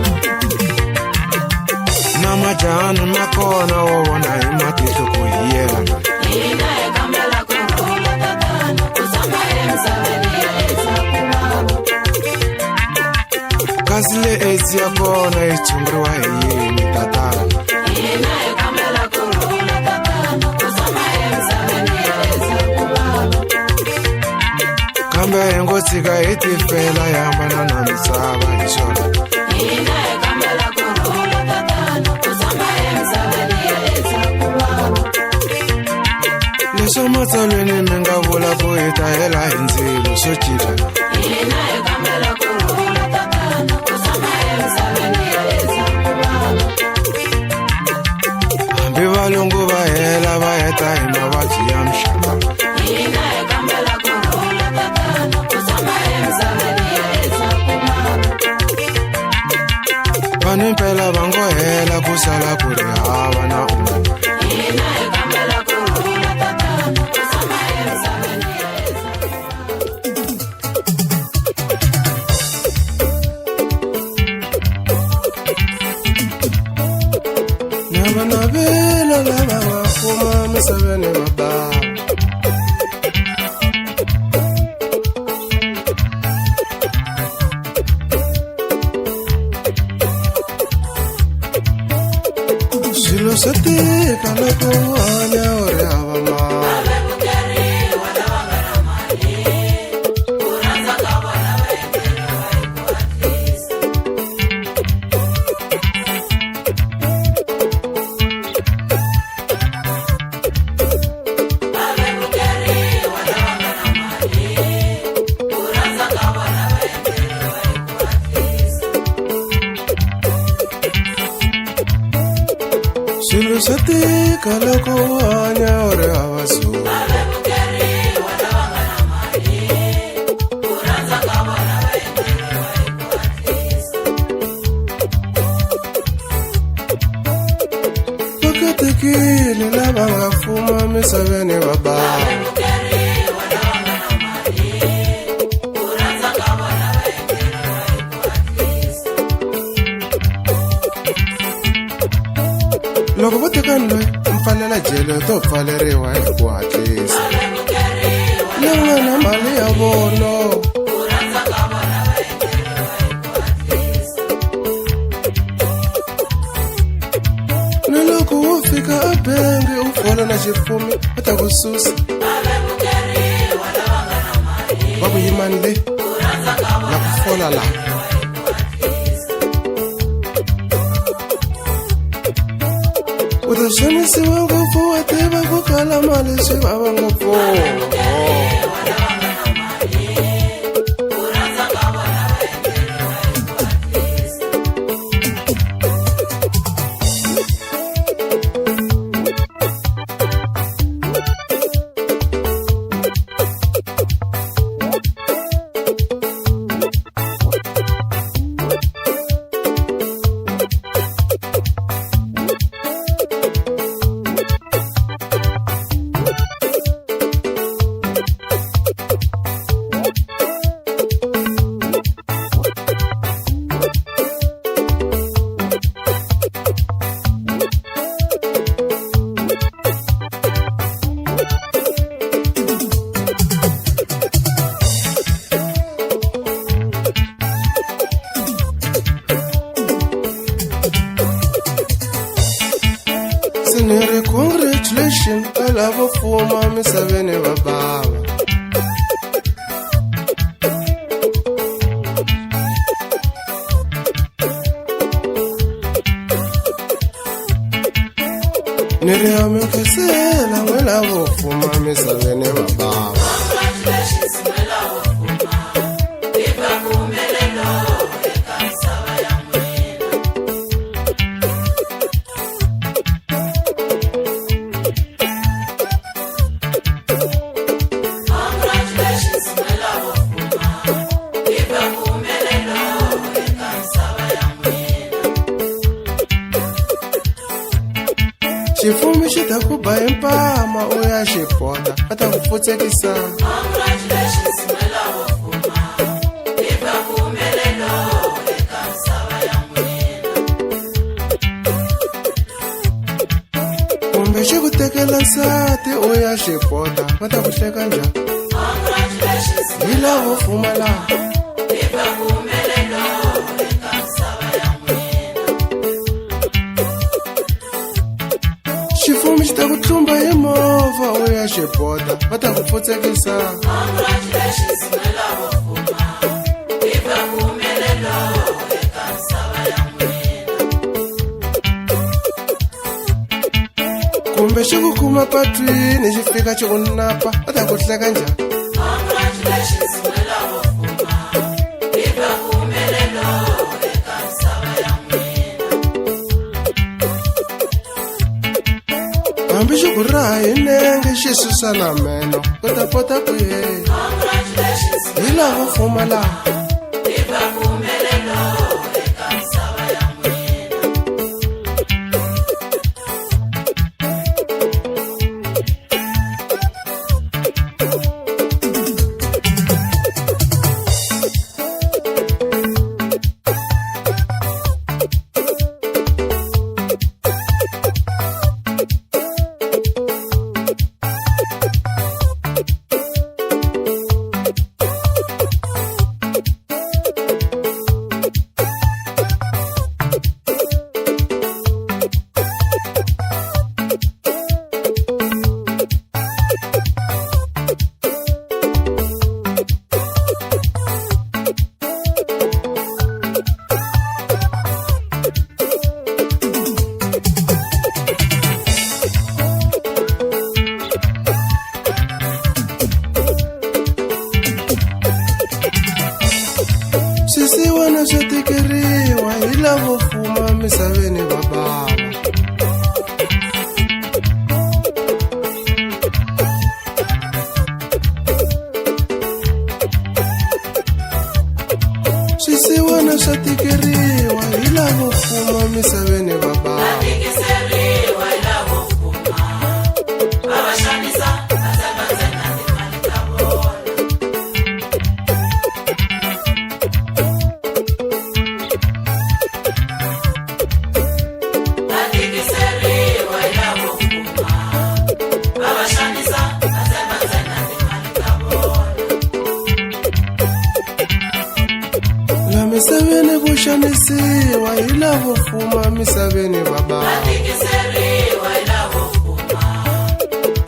na majahani ma kona wo vona hi matihlo ku hi yelana hina hi kambela kurhula tatana ku tshama emisaveni ya endzhaku vava kasi le AIDS ya kona yi tshunguriwa hi yini tatana hina hi kambela kurhula tatana ku tshama emisaveni ya endzhaku vava kambe hi ngo tshika hi tifela hi hambana na misava hi swona hina hi kambela kurhula tatana ku tshama emisaveni ya endzhaku vava leswo matsalweni mi nga vula ku hi ta hela hi ndzilo swo cinca hina hi kambela kurhula tatana ku tshama emisaveni ya endzhaku vava hambi valungu va hela va heta hi mavabyi ya muxaka hina hi kambela kurhula tatana ku tshama emisaveni ya endzhaku vava vanhu mpela va ngo hela ku sala ku ri hava na un'we hina hi kambela kurhula tatana ku tshama emisaveni ya endzhaku na vanavela lava va fuma misaveni va bava swilo swa tika loko u hanya u ri hava mali vevukeriwa lava nga na mali ku rhandza ka vona va endleriwa hi ku hatlisa va vevukeriwa lava nga na mali ku rhandza ka vona va endleriwa hi ku hatlisa swilo swa tika loko u hanya u ri hava suri va vevukeriwa lava nga na mali ku rhandza ka vona va endleriwa hi ku hatlisa vakatekile lava nga fuma misaveni va bava vevukeriwa lava nga na mali ku rhandza ka vona va endleriwa hi ku hatlisa loko vo tekani loyi mpfalela jele to pfaleriwa hi ku hatlisa vevukeriwa lava nga na mali ya vono ku rhandza ka vona va endleriwa hi ku hatlisa na loko wo fika a bengi u fola na xifumi va ta ku susa va vevukeriwa lava nga na mali va ku yimani le ku rhandza ka na vona ku fola laha hi ku hatlisa u ta xanisiwa ngopfu wa tiva ku kala mali swi vava ngopfu vevukeriwa lava nga na mali ku rhandza ka vona va endleriwa hi ku hatlisa ta ku ba empama u ya xipota va ta ku pfutsekisa. Congratulations Mwela wo fuma, eka vumelelo eka misava ya n'wina. Kumbe xi ku tekela nsati u ya xipota va ta ku hleka njhani? Congratulations Hi lavo pfumala. eka vumelelo eka misava ya n'wina. Xifumi xi ta ku tlumba hi movha u ya xipota va ta ku pfutsekisa. Congratulations Mwela wo fuma, eka vumelelo eka misava ya n'wina. Kumbe xi ku kuma patwini xi fika xi ku napa va ta ku hleka njhani? Congratulations Mwela wo fuma, eka vumelelo eka misava ya n'wina. Hambi xi ku raha hi nenge xi susa na meno u ta kota ku yena. Congratulations Hi lavo pfumala. eka vumelelo eka misava ya n'wina. Swisiwana swo tikeriwa hi lavo fuma misaveni va bava. Swisiwana swo tikeriwa hi lavo fuma misaveni va bava. Tikiseriwa hi lavo fuma, va va xanisa va tshemba ntsena timali ta vona. Va tikiseriwa hi lavo fuma, va va xanisa va tshemba ntsena timali ta vona. La misaveni vo xanisiwa hi lavo fuma misaveni va bava. Tikiseriwa hi lavo fuma,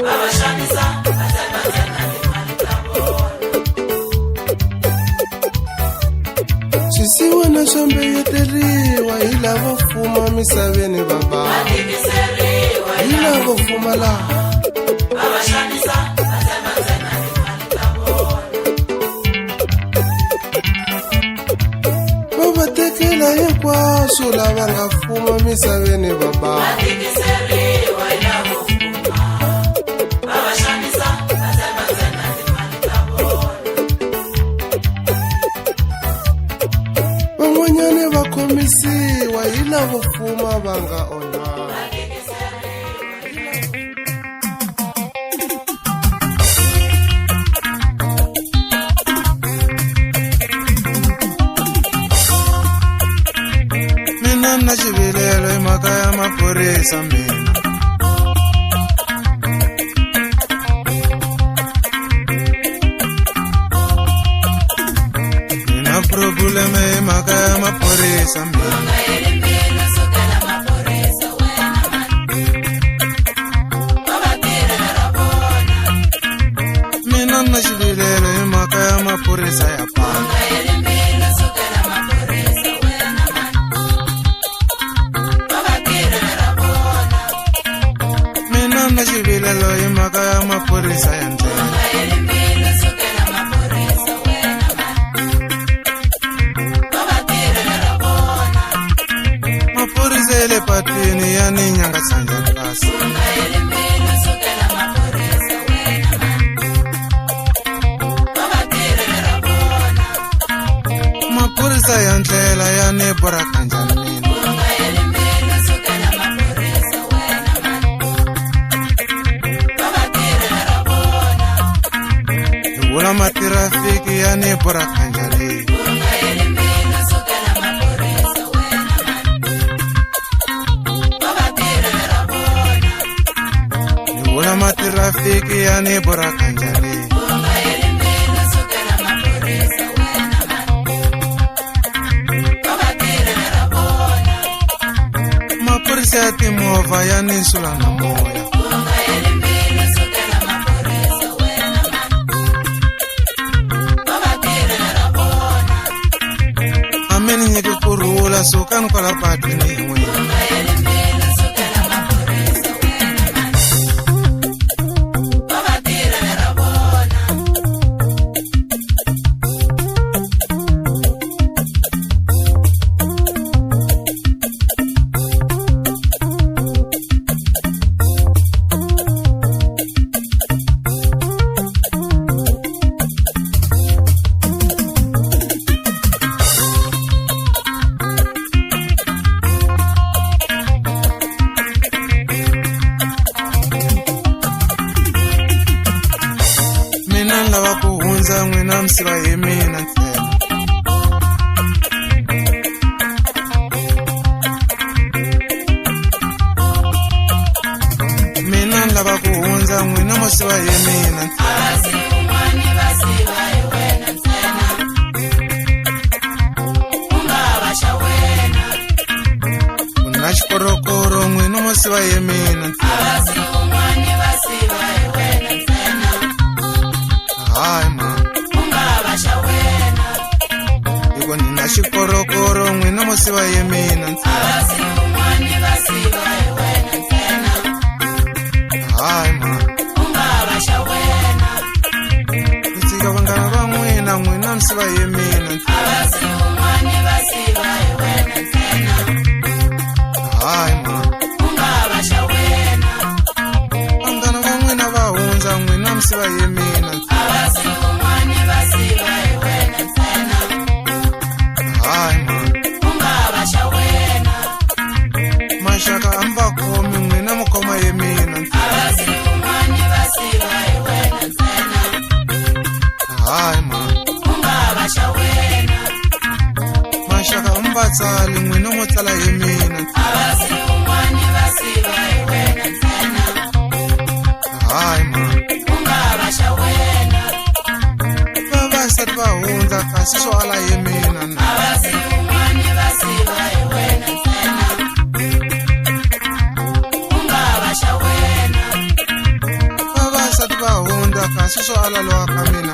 va va xanisa va tshemba ntsena timali ta vona. Swisiwana swo mbeyeteriwa hi lavo fuma misaveni va bava. Tikiseriwa hi Hi lavo pfumala. va va xanisa va tshemba ntsena timali ta vona. Va va tekela hinkwaswo lava nga fuma misaveni va bava. Tikiseriwa hi lavo fuma, va va xanisa va tshemba ntsena timali ta vona. Van'wanyani va khomisiwa hi lavo fuma va nga onhaka. Mina na xivilelo hi mhaka ya maphorisa mina. Mina probleme hi mhaka ya maphorisa mina. Mina na xivilelo hi mhaka ya maphorisa ya pala. Mina na xivilelo hi mhaka ya maphorisa ya ndlela. Maphorisa ya le patwini ya ni nyangatsandza kasi. Maphorisa ya ndlela ya ni boraka njhani mina. Ula matirafiki ya ni bora kanjali. Ula matirafiki ya ni bora kanjali. Maporisa ya timova ya ni sula na moya. Ameni nyeke kurula sukan kwa la patini mwe. Lava kuhunza mwina msiva yemina ntsena. Mina lava kuhunza mwina msiva yemina ntsena. Kuna chikorokoro mwina msiva yemina ntsena. Hai ma Iko nina shikorokoro mwina musiva yemina ntsena. Hai ma Kutsika vangana va mwina mwina musiva yemina ntsena. Hai ma Vangana va mwina va hunza mwina musiva yemina ntsena. Mashaka amba komi mwina mukoma yemina ntsena. Hai ma Mashaka amba tsali mwina mutsala yemina ntsena. Hai ma Vavasati va hundza kasi swo ala yemina na. Vavasati va hundza kasi swo ala lowa ka mina.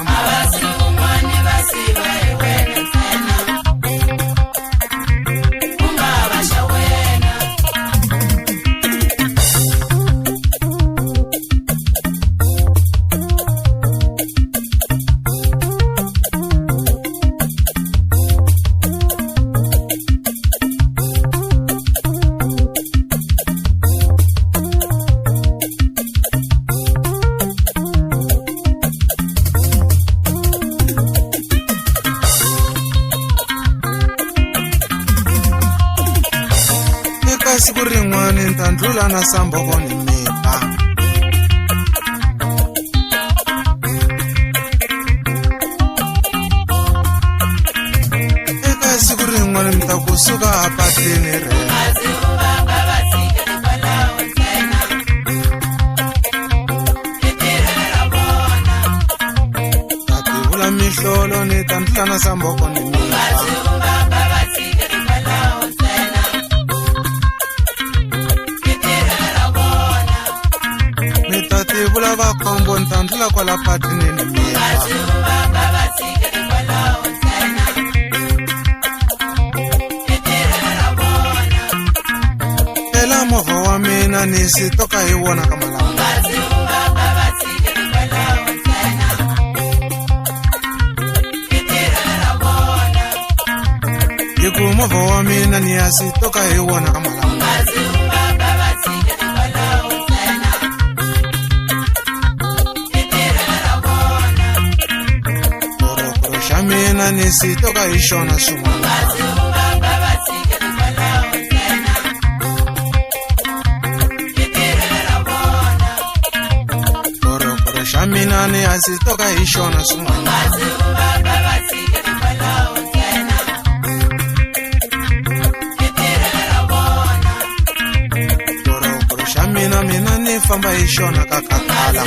Siku rin'wana ntandlula na samboko ni mita. Eka siku rin'wana mita kusuka apatini rena. Tativula mihlolo ni tandlula na samboko ni mita. Tivula va kombo ntandlula kwala patini ni mita. Ela movha wa mina ni si toka hi wona ka malamba. Yiku movha wa mina ni ya si toka hi wona ka malamba. Mina ni si toka hi xona swin'wana. Korokoro xa mina minani asitoka ishona sunga Korosha mina minani famba ishona kakakala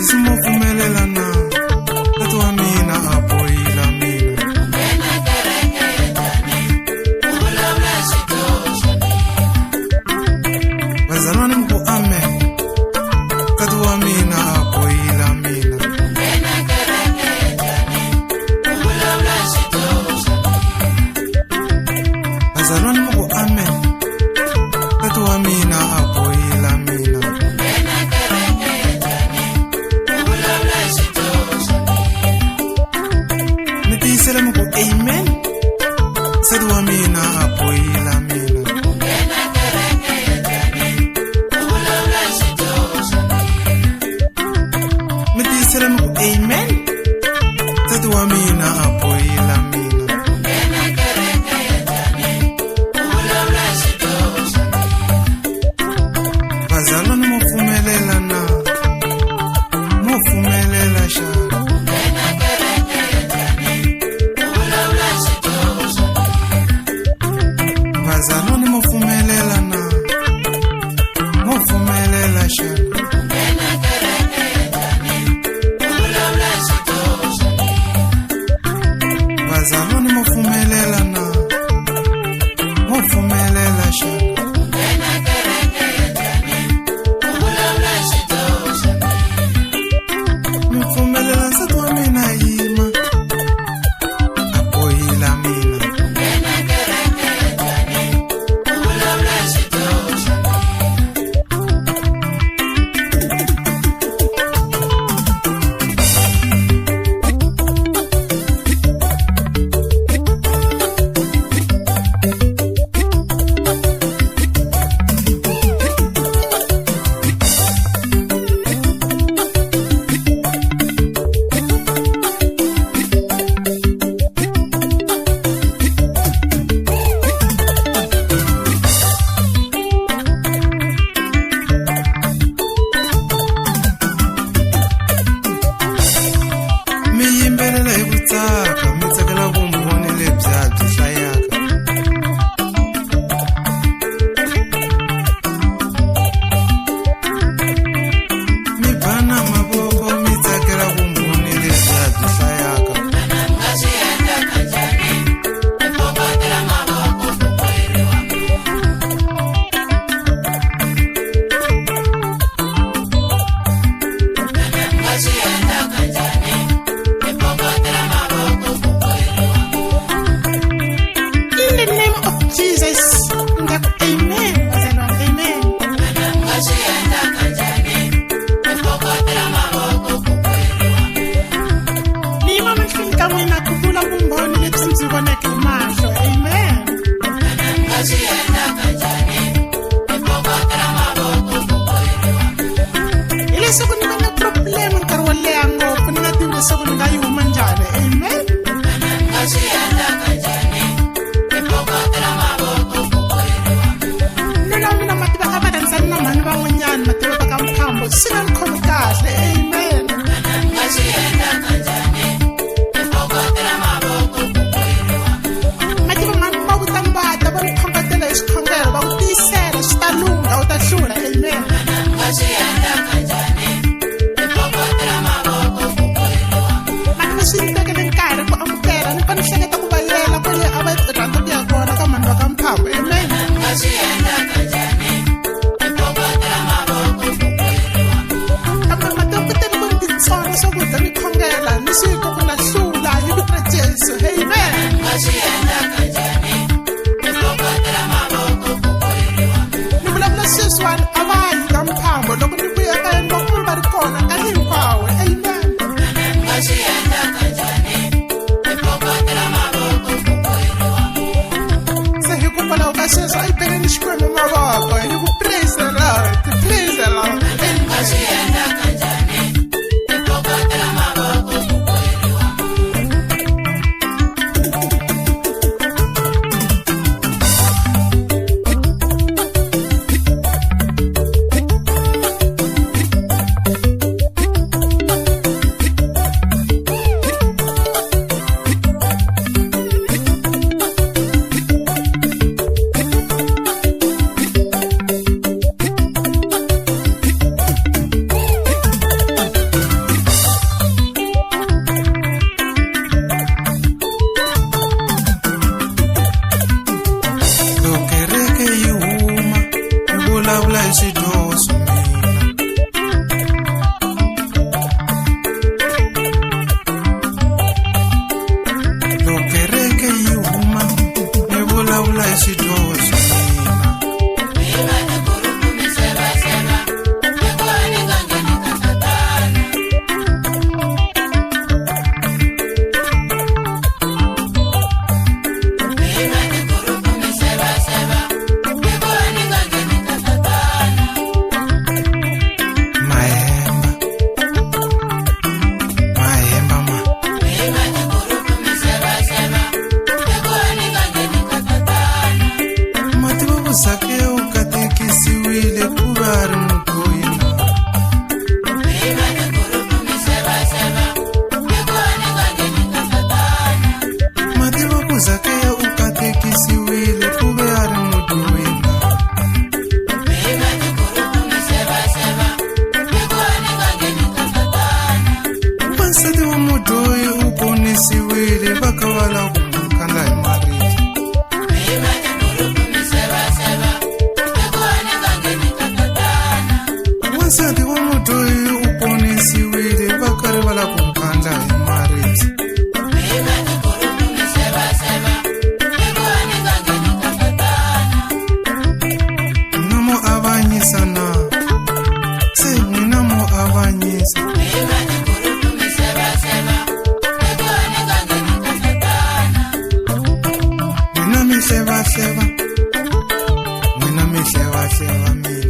sisimuvumelelana tatu wa mina apoyila mina vazalwane mku amen tatu wa mina apoyila mina vazalwane mku amen tatu wa mina apoyila mina Salam ko amen sadu wa mina apoyila mina Miti salam ko amen sadu wa mina apoyila mina Vazalwane mufumelelana mufumelela shara Vazalwane mufumelelana mufumelela shana Vazalwane mufumelelana mufumelela shana Mufumelela nsati wa mina yima apoyila mina Miyimbelela hi vutsaka mi tsakela vumbhoni lebya byi hlayaka mi bana mavoko mi tsakela vumbhoni lebya byi hlayaka In the name of Jesus, amen. Amen. Ni mama mfika mwina kuvula vumbhoni lebyi byi voneke hi mahlo. Amen. Hi leswaku ni va na problem nkarhi wo leha ngopfu ni nga tivi leswaku ni nga yi huma njhani. Amen. Nuna mina mativa ka va rhandzani na mhani van'wanyani mativa va ka mphambo swi nga ni khomi kahle. Amen. Mativa mhani va kutani va ta va ni khongetela hi xikhongelo va ku tiyisela swi ta lungha u ta hlula. Amen. Mativa swi ni tekele nkarhi ku amukela ni fa ni hleketa ku va yela kwale a va rhandza ku ya kona ka mhani va ka mphambo. Amen. Kambe mativa ku tele ku ni titsona swakudya ni khongela ni swi ku na hlula hi vito ra Jesu. Amen. Ni vulavula sweswiwani a va yi ka mphambo loko ni vuya ka yena loko va ri kona nkarhi hinkwawo. Amen. Se hikokwalaho ka sweswo a yi tekeni xikwembu mavoko hi ku praise the Lord. Praise the Lord. wisa Mina mi seva seva Mina mi seva seva mina Ni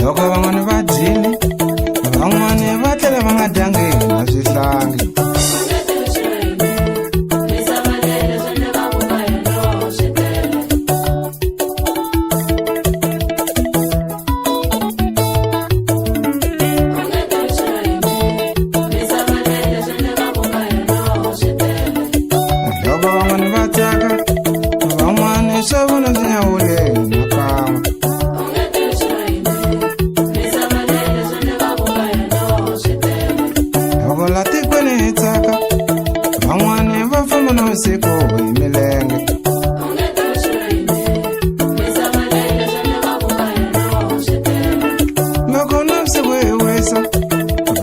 Loko van'wana va dyile van'wana va tlela va nga dyangi na swihla hlangi. Loko van'wani va tsaka, van'wani swa vona swi nyawule nakan'we. Loko la tikweni hi tsaka, van'wani va famba na vusiku hi milenge. Loko na vusiku hi wisa,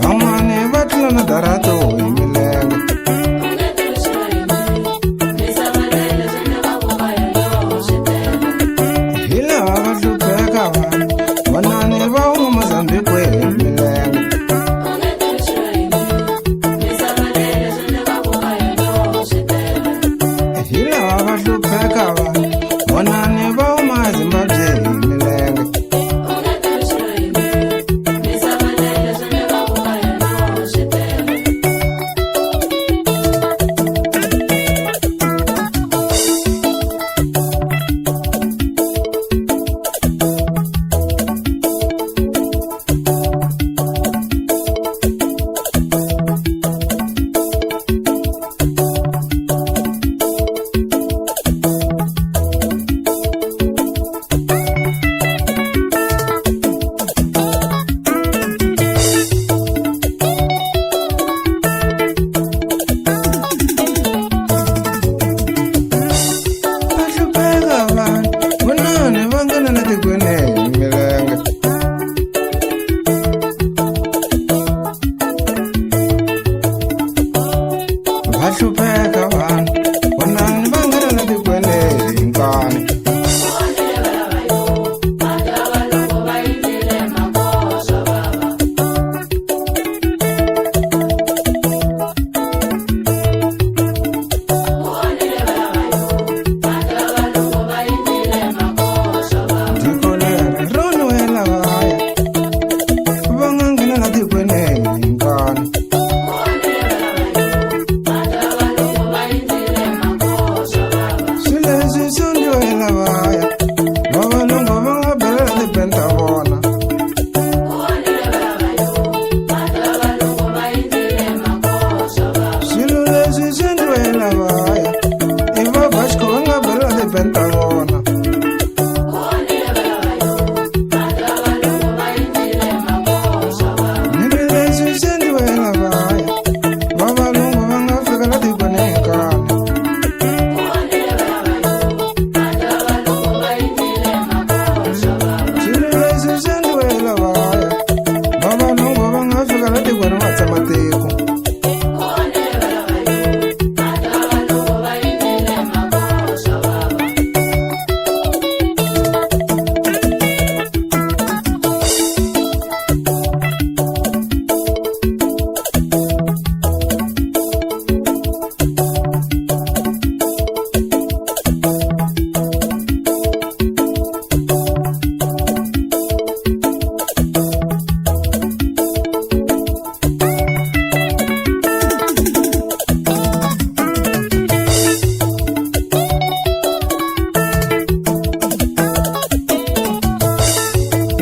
van'wani va tlula na darato hi milenge. Hi laha va hlupheka vanhu, van'wani va huma Mozambique hi milenge. Hi laha va hlupheka vanhu, van'wani va huma Zimbabwe hi milenge. Va hlupheka vanhu, van'wani va nghena na tikweni hi milenge. Va hlupheka vanhu, van'wani va nghena na tikweni hi nkani. Tiko leri ro nwela vaya, va nga nghena na tikweni hi nkani. Swilo leswi swi endliwela vaya, vavalungu va nga belela tipeni ta vona. Swilo leswi swi endliwela vaya, i va Vasco va nga belela tipeni ta vona. Ni leswi swi endliwela vaya, vavalungu va nga fikela tikweni hi nkani. Swilo leswi swi endliwela vaya, vavalungu va nga fikela tikweni va tshama tiko.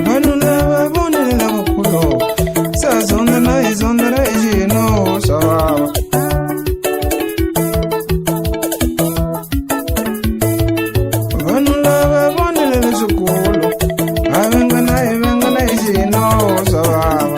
Vanhu lava vonile lavakulu, sa zondela hi xino swa vava. Vanhu lava vonile leswikulu, ha vengana hi xino swa vava.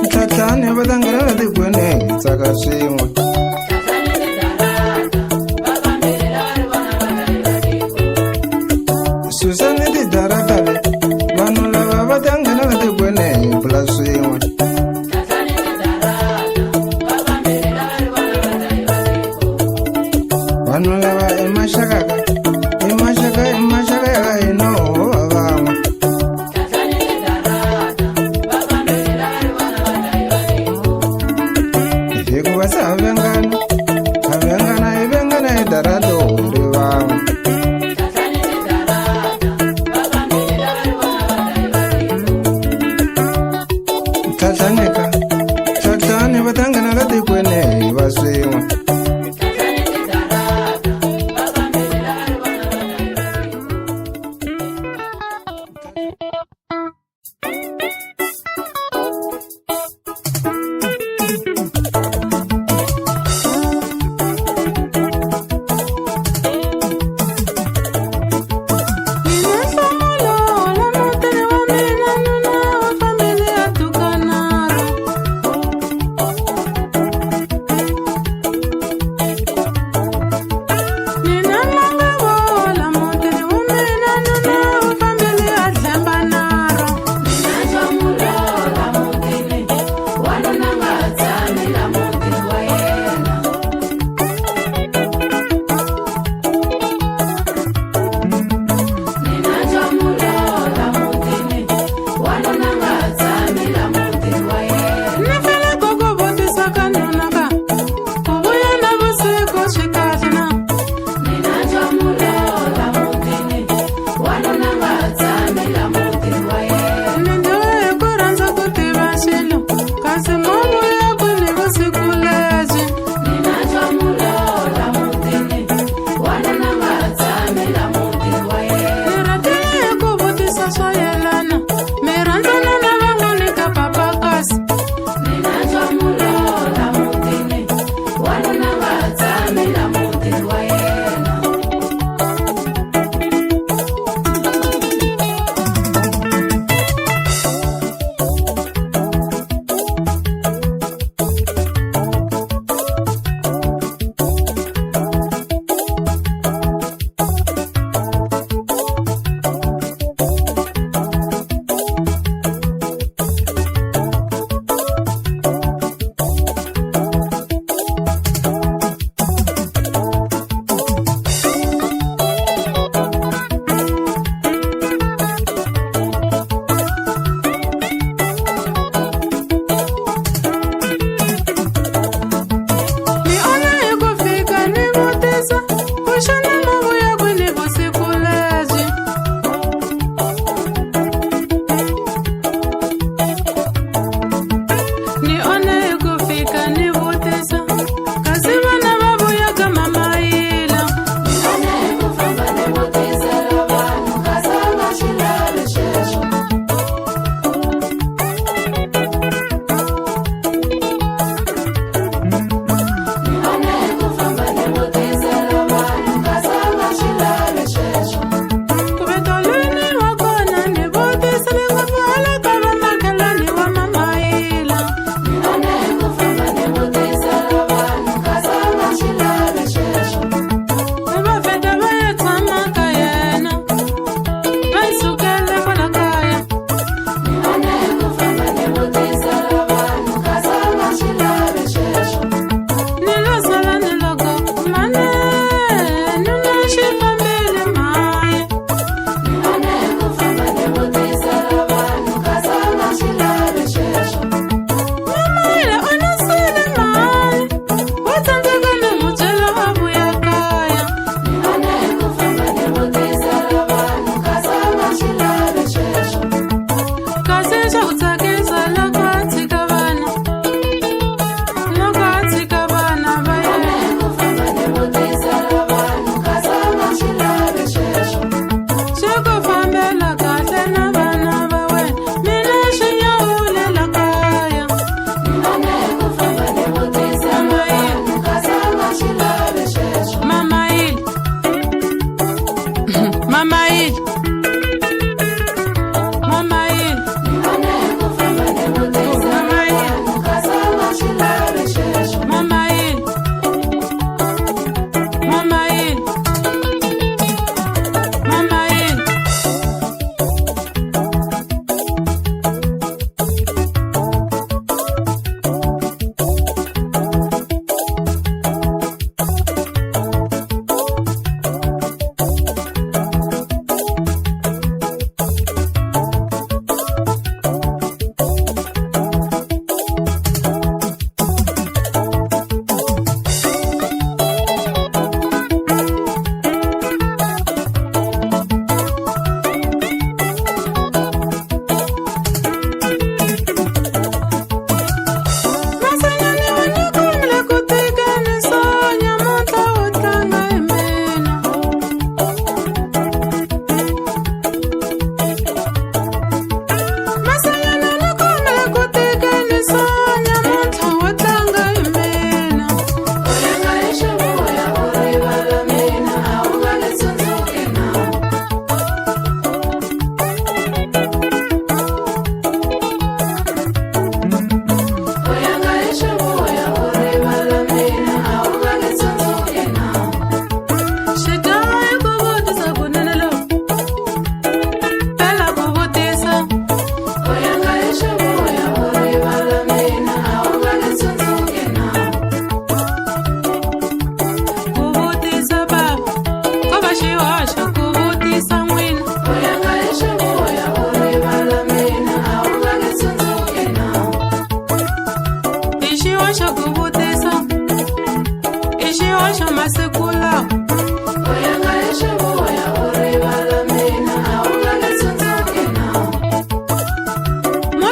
Ntlhatlhane va ta nghena na tikweni hi tsaka swin'we. Susani tidarata le, vanhu lava va ta nghena na tikweni hi bula swin'we. Vanhu lava i maxaka ya ka hina ho va van'we. tlhatlhane ba tangana ka tikwene va swin'we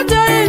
Wote